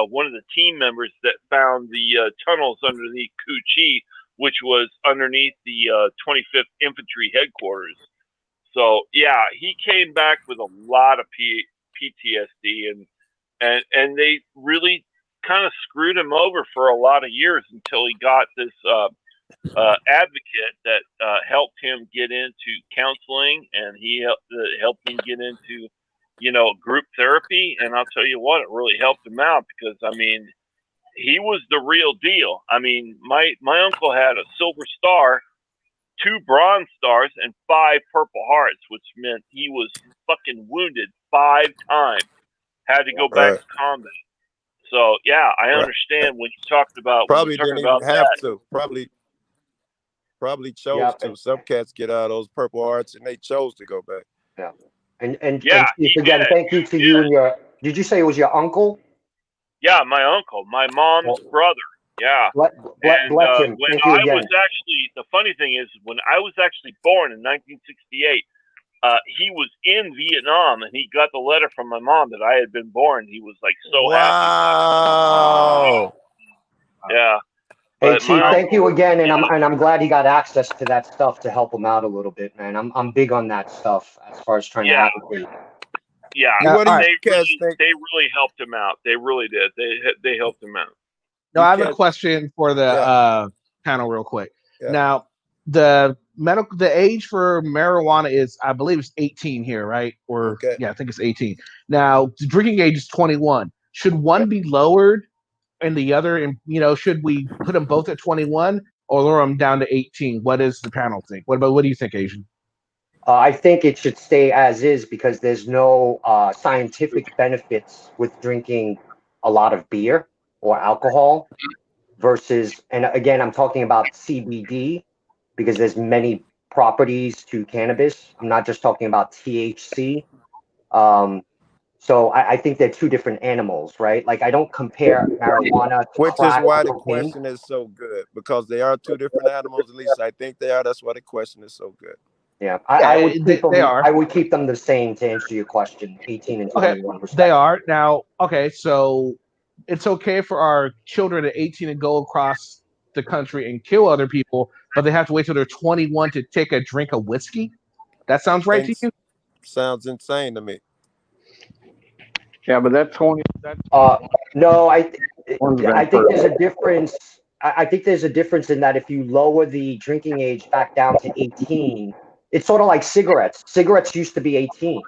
one of the team members that found the tunnels underneath Cu Chi, which was underneath the 25th Infantry headquarters. So yeah, he came back with a lot of PTSD, and they really kind of screwed him over for a lot of years until he got this advocate that helped him get into counseling, and he helped him get into group therapy. And I'll tell you what, it really helped him out because I mean, he was the real deal. I mean, my uncle had a Silver Star, 2 Bronze Stars, and 5 Purple Hearts, which meant he was fucking wounded 5 times. Had to go back to combat. So yeah, I understand when you talked about probably didn't even have to. Probably chose to. Some cats get out of those Purple Hearts and they chose to go back. Yeah. And again, thank you to you and your. Did you say it was your uncle? Yeah, my uncle, my mom's brother. Yeah. Bless him. When Thank you I again. was actually, the funny thing is, when I was actually born in 1968, he was in Vietnam, and he got the letter from my mom that I had been born. He was like so happy. Wow. Yeah. Hey Chief, thank you again, and I'm glad he got access to that stuff to help him out a little bit, man. I'm big on that stuff as far as trying to advocate. Yeah, Now, they really helped him out. They really did. They helped him out. No, I have a question for the panel real quick. Yeah. Now, the age for marijuana is, I believe it's 18 here, right? Or I think it's 18. Now, the drinking age is 21. Should one be lowered and the other, and should we put them both at 21 or lower them down to 18? What does the panel think? What do you think, Asian? I think it should stay as is because there's no scientific benefits with drinking a lot of beer or alcohol versus, and again, I'm talking about CBD because there's many properties to cannabis. I'm not just talking about THC. So I think they're 2 different animals, right? Like I don't compare marijuana to which crack is why the cocaine. question is so good, because they are 2 different animals. At least I think they are. That's why the question is so good. Yeah, I would keep they them. are. I would keep them the same to answer your question. 18 and Okay, 21. they Respectively. are now. Okay, so it's okay for our children at 18 to go across the country and kill other people, but they have to wait till they're 21 to take a drink of whiskey. That sounds right to And you? sounds insane to me. Yeah, but that 20, that No, one's been I think for there's a difference. I think there's a difference in that if you lower the drinking age back down to 18, it's sort of like cigarettes. Cigarettes used to be 18.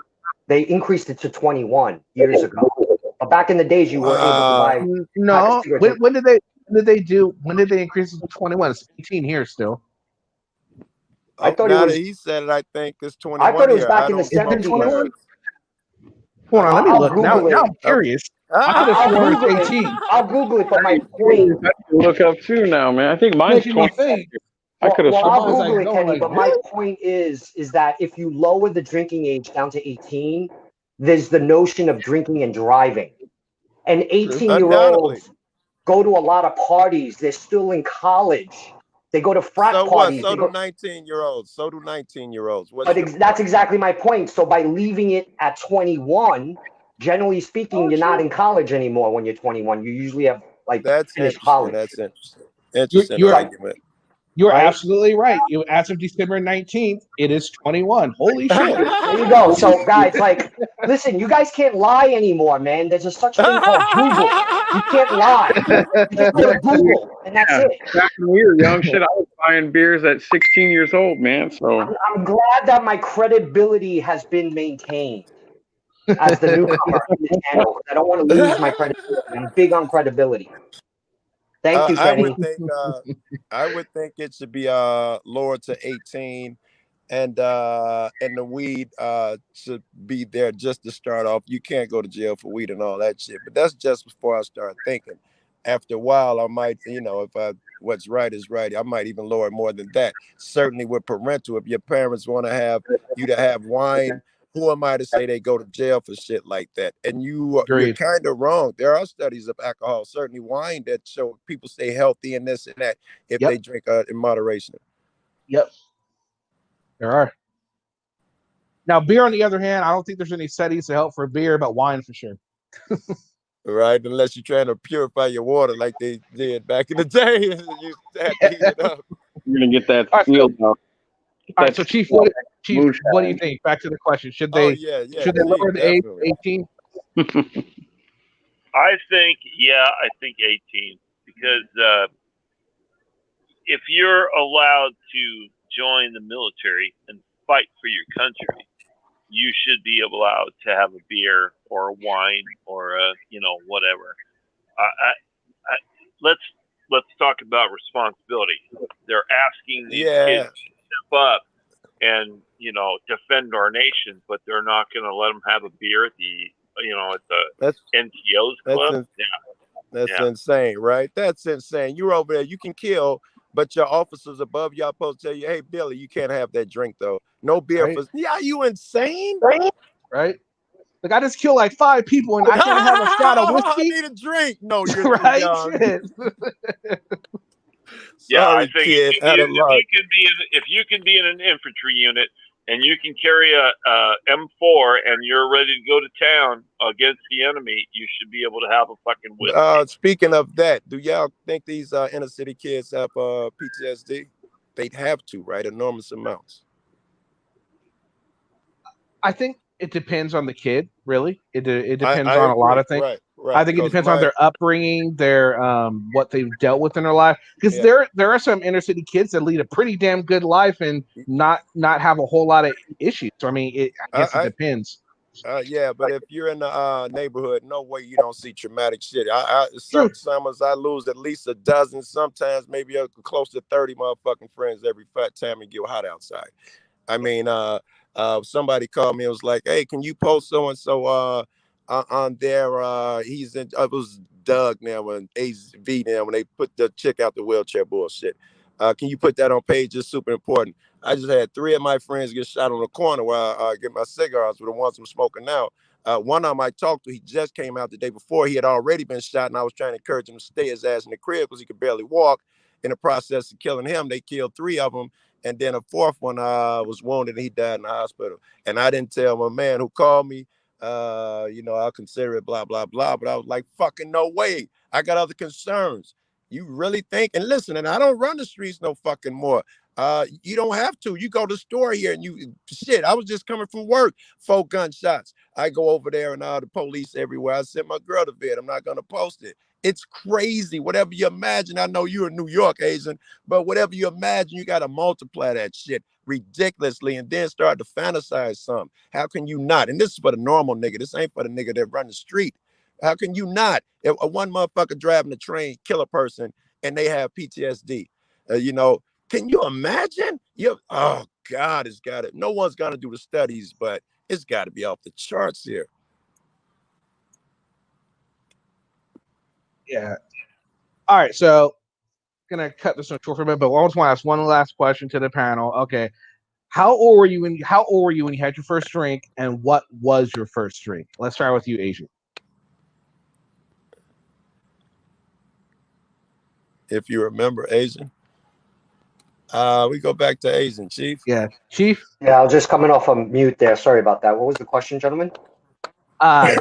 They increased it to 21 years ago. But back in the days, you were able to Wow. buy a pack of No. cigarettes. When did they increase it to 21? It's 18 here still. I Oh, thought it now that was. he said it, I think it's I 21 thought it was here. back I in the don't Is it smoke 70s. 21? cigarettes. Hold on, let me I'll look. Now Google it. I'm curious. I could have I'll sworn Google it's it. 18. I'll Google it. But my point. I can look up too now, man. I think mine's Making me 20. think. I could have Well, My I'll mind's Google like it, going Kenny. like, But my really? point is that if you lower the drinking age down to 18, there's the notion of drinking and driving. And 18-year-olds Undoubtedly. go to a lot of parties. They're still in college. They go to frat So what? parties. So They do go, 19-year-olds. So do 19-year-olds. What's but your that's point? exactly my point. So by leaving it at 21, generally speaking, Oh, you're not true. in college anymore when you're 21. You usually have like That's finished interesting. college. That's interesting. You're, Interesting you're argument. you're Right? absolutely right. As of December 19th, it is 21. Holy shit. There you go. So guys, like, listen, you guys can't lie anymore, man. There's a such thing called Google. You can't lie. You just go to Google, and that's Yeah, it. back when we were young, shit, I was buying beers at 16 years old, man. So I'm glad that my credibility has been maintained as the newcomer to this channel. 'Cause I don't want to lose my credibility. I'm big on credibility. Thank you, I would Kenny. think it should be lowered to 18, and the weed should be there just to start off. You can't go to jail for weed and all that shit. But that's just before I start thinking. After a while, I might, if what's right is right, I might even lower it more than that. Certainly with parental, if your parents want to have you to have wine, who am I to say they go to jail for shit like that? And you're Agreed. kind of wrong. There are studies of alcohol, certainly wine, that show people stay healthy and this and that if they Yep. drink in moderation. Yep. There are. Now, beer, on the other hand, I don't think there's any studies to help for beer, but wine for sure. Right? Unless you're trying to purify your water like they did back in the day. You had to heat it up. you're gonna get that All right, field now. All right, so Chief, what do you moonshine. think? Back to the question: Should Oh they yeah, lower the age definitely. to 18? I think 18 because if you're allowed to join the military and fight for your country, you should be allowed to have a beer or a wine or whatever. Let's talk about responsibility. They're asking these kids to step up and defend our nation, but they're not going to let them have a beer at the NTO's club. That's insane, right? That's insane. You're over there, you can kill, but your officers above y'all supposed to tell you, hey, Billy, you can't have that drink though. No beer Right. for. Yeah, you insane? Right? Like, I just killed like 5 people and I can't have a shot of I whiskey. need a drink. No, you're too Right? young. Shit. I Sorry, think kid. Out of luck. if you can be in an infantry unit and you can carry a M4 and you're ready to go to town against the enemy, you should be able to have a fucking whiskey. Speaking of that, do y'all think these inner city kids have PTSD? They'd have to, right? Enormous amounts. I think it depends on the kid, really. It depends on a agree. lot of things. Right. I think it depends on their upbringing, their what they've dealt with in their life. Because there are some inner city kids that lead a pretty damn good life and not have a whole lot of issues. So I mean, I guess it depends. Yeah, but if you're in the neighborhood, no way you don't see traumatic shit. Some summers I lose at least a dozen, sometimes maybe close to 30 motherfucking friends every time it get hot outside. I mean, somebody called me. It was like, hey, can you post so and so on there? He's in. It was Doug now when AV now when they put the chick out the wheelchair bullshit. Can you put that on page? It's super important. I just had 3 of my friends get shot on the corner while I get my cigars with the ones I'm smoking now. One of them I talked to, he just came out the day before. He had already been shot, and I was trying to encourage him to stay his ass in the crib because he could barely walk. In the process of killing him, they killed 3 of them, and then a fourth one was wounded and he died in the hospital. And I didn't tell my man who called me, I'll consider it, blah, blah, blah. But I was like, fucking no way. I got other concerns. You really think? And listen, and I don't run the streets no fucking more. You don't have to. You go to the store here and I was just coming from work, 4 gunshots. I go over there and the police everywhere. I sent my girl to bed. I'm not going to post it. It's crazy. Whatever you imagine, I know you're in New York, Asian, but whatever you imagine, you got to multiply that shit ridiculously and then start to fantasize some. How can you not? And this is for the normal nigga. This ain't for the nigga that run the street. How can you not? If a one motherfucker driving the train, kill a person, and they have PTSD, can you imagine? Oh God, it's got it. No one's gonna do the studies, but it's got to be off the charts here. Yeah. All right, so gonna cut this short for a minute, but I just want to ask one last question to the panel. Okay, how old were you when you had your first drink, and what was your first drink? Let's start with you, Asian. If you remember, Asian. We go back to Asian, Chief. Yeah, Chief. Yeah, I was just coming off of mute there. Sorry about that. What was the question, gentlemen? How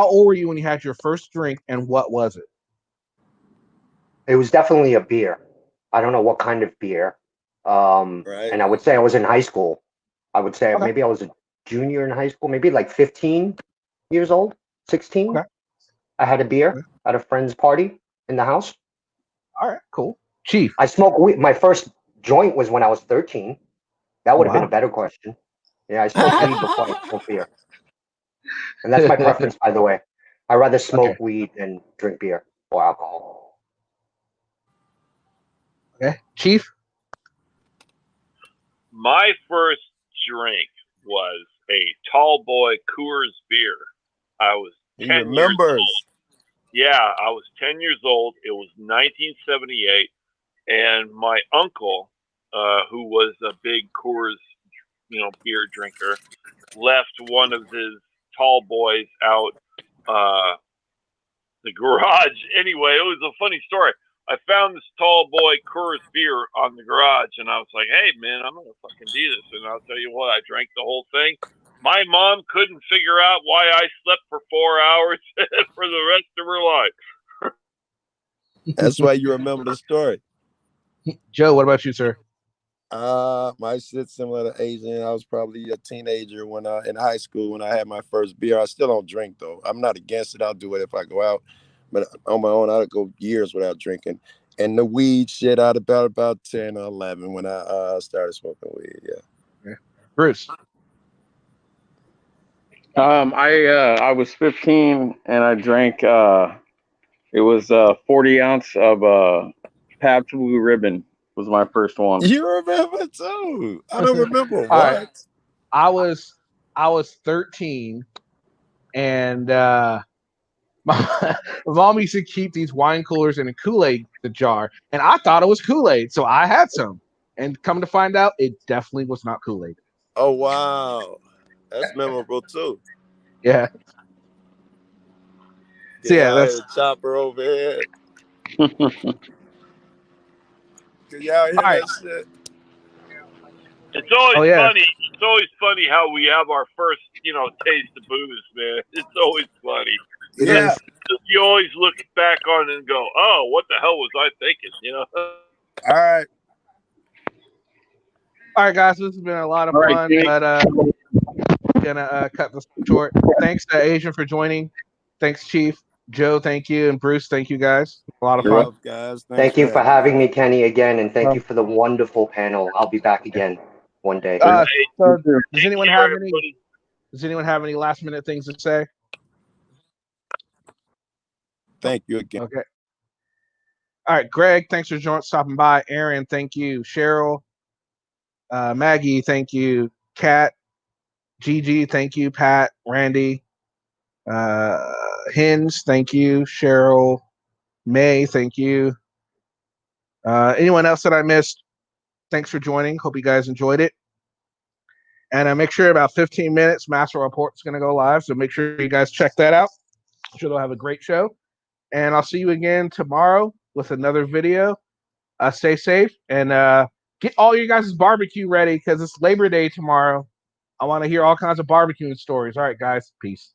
old were you when you had your first drink, and what was it? It was definitely a beer. I don't know what kind of beer. Right. And I would say I was in high school. I would say maybe I was a junior in high school, maybe like 15 years old, 16. Okay. I had a beer at a friend's party in the house. All right, cool. Chief. I smoked weed. My first joint was when I was 13. That would have been a better question. Yeah, I smoked weed before I smoked beer. And that's my preference, by the way. I rather smoke weed than drink beer or alcohol. Okay, Chief. My first drink was a Tall Boy Coors beer. I was 10 years old. Yeah, I was 10 years old. It was 1978, and my uncle, who was a big Coors, beer drinker, left one of his Tall Boys out the garage. Anyway, it was a funny story. I found this Tall Boy Coors beer on the garage, and I was like, hey, man, I'm going to fucking do this. And I'll tell you what, I drank the whole thing. My mom couldn't figure out why I slept for 4 hours for the rest of her life. That's why you remember the story. Joe, what about you, sir? My shit's similar to Asian. I was probably a teenager when in high school when I had my first beer. I still don't drink though. I'm not against it. I'll do it if I go out, but on my own, I'll go years without drinking. And the weed shit, I'd about 10 or 11 when I started smoking weed. Yeah. Bruce. I was 15 and I drank. It was 40 ounce of Pabst Blue Ribbon. Was my first one. You remember too? I don't remember what. Right. I was 13, and my mom used to keep these wine coolers in a Kool-Aid jar, and I thought it was Kool-Aid, so I had some. And come to find out, it definitely was not Kool-Aid. Oh wow, that's memorable too. Yeah. So yeah, that's a chopper over here. Y'all hear that shit? It's always funny. It's always funny how we have our first, taste of booze, man. It's always funny. Yeah. You always look back on it and go, "Oh, what the hell was I thinking?" All right. All right, guys. This has been a lot of fun, but gonna cut this short. Thanks to Asian for joining. Thanks, Chief. Joe, thank you, and Bruce, thank you, guys. A lot of fun, guys. Thank you for having me, Kenny, again, and thank you for the wonderful panel. I'll be back again one day. So does anyone have any last minute things to say? Thank you again. Okay. All right, Greg, thanks for stopping by. Aaron, thank you. Cheryl, Maggie, thank you. Kat, Gigi, thank you. Pat, Randy, Hins, thank you. Cheryl, May, thank you. Anyone else that I missed, thanks for joining. Hope you guys enjoyed it. And make sure about 15 minutes, Master Report is going to go live. So make sure you guys check that out. I'm sure they'll have a great show. And I'll see you again tomorrow with another video. Stay safe and Get all you guys' barbecue ready because it's Labor Day tomorrow. I want to hear all kinds of barbecuing stories. All right, guys. Peace.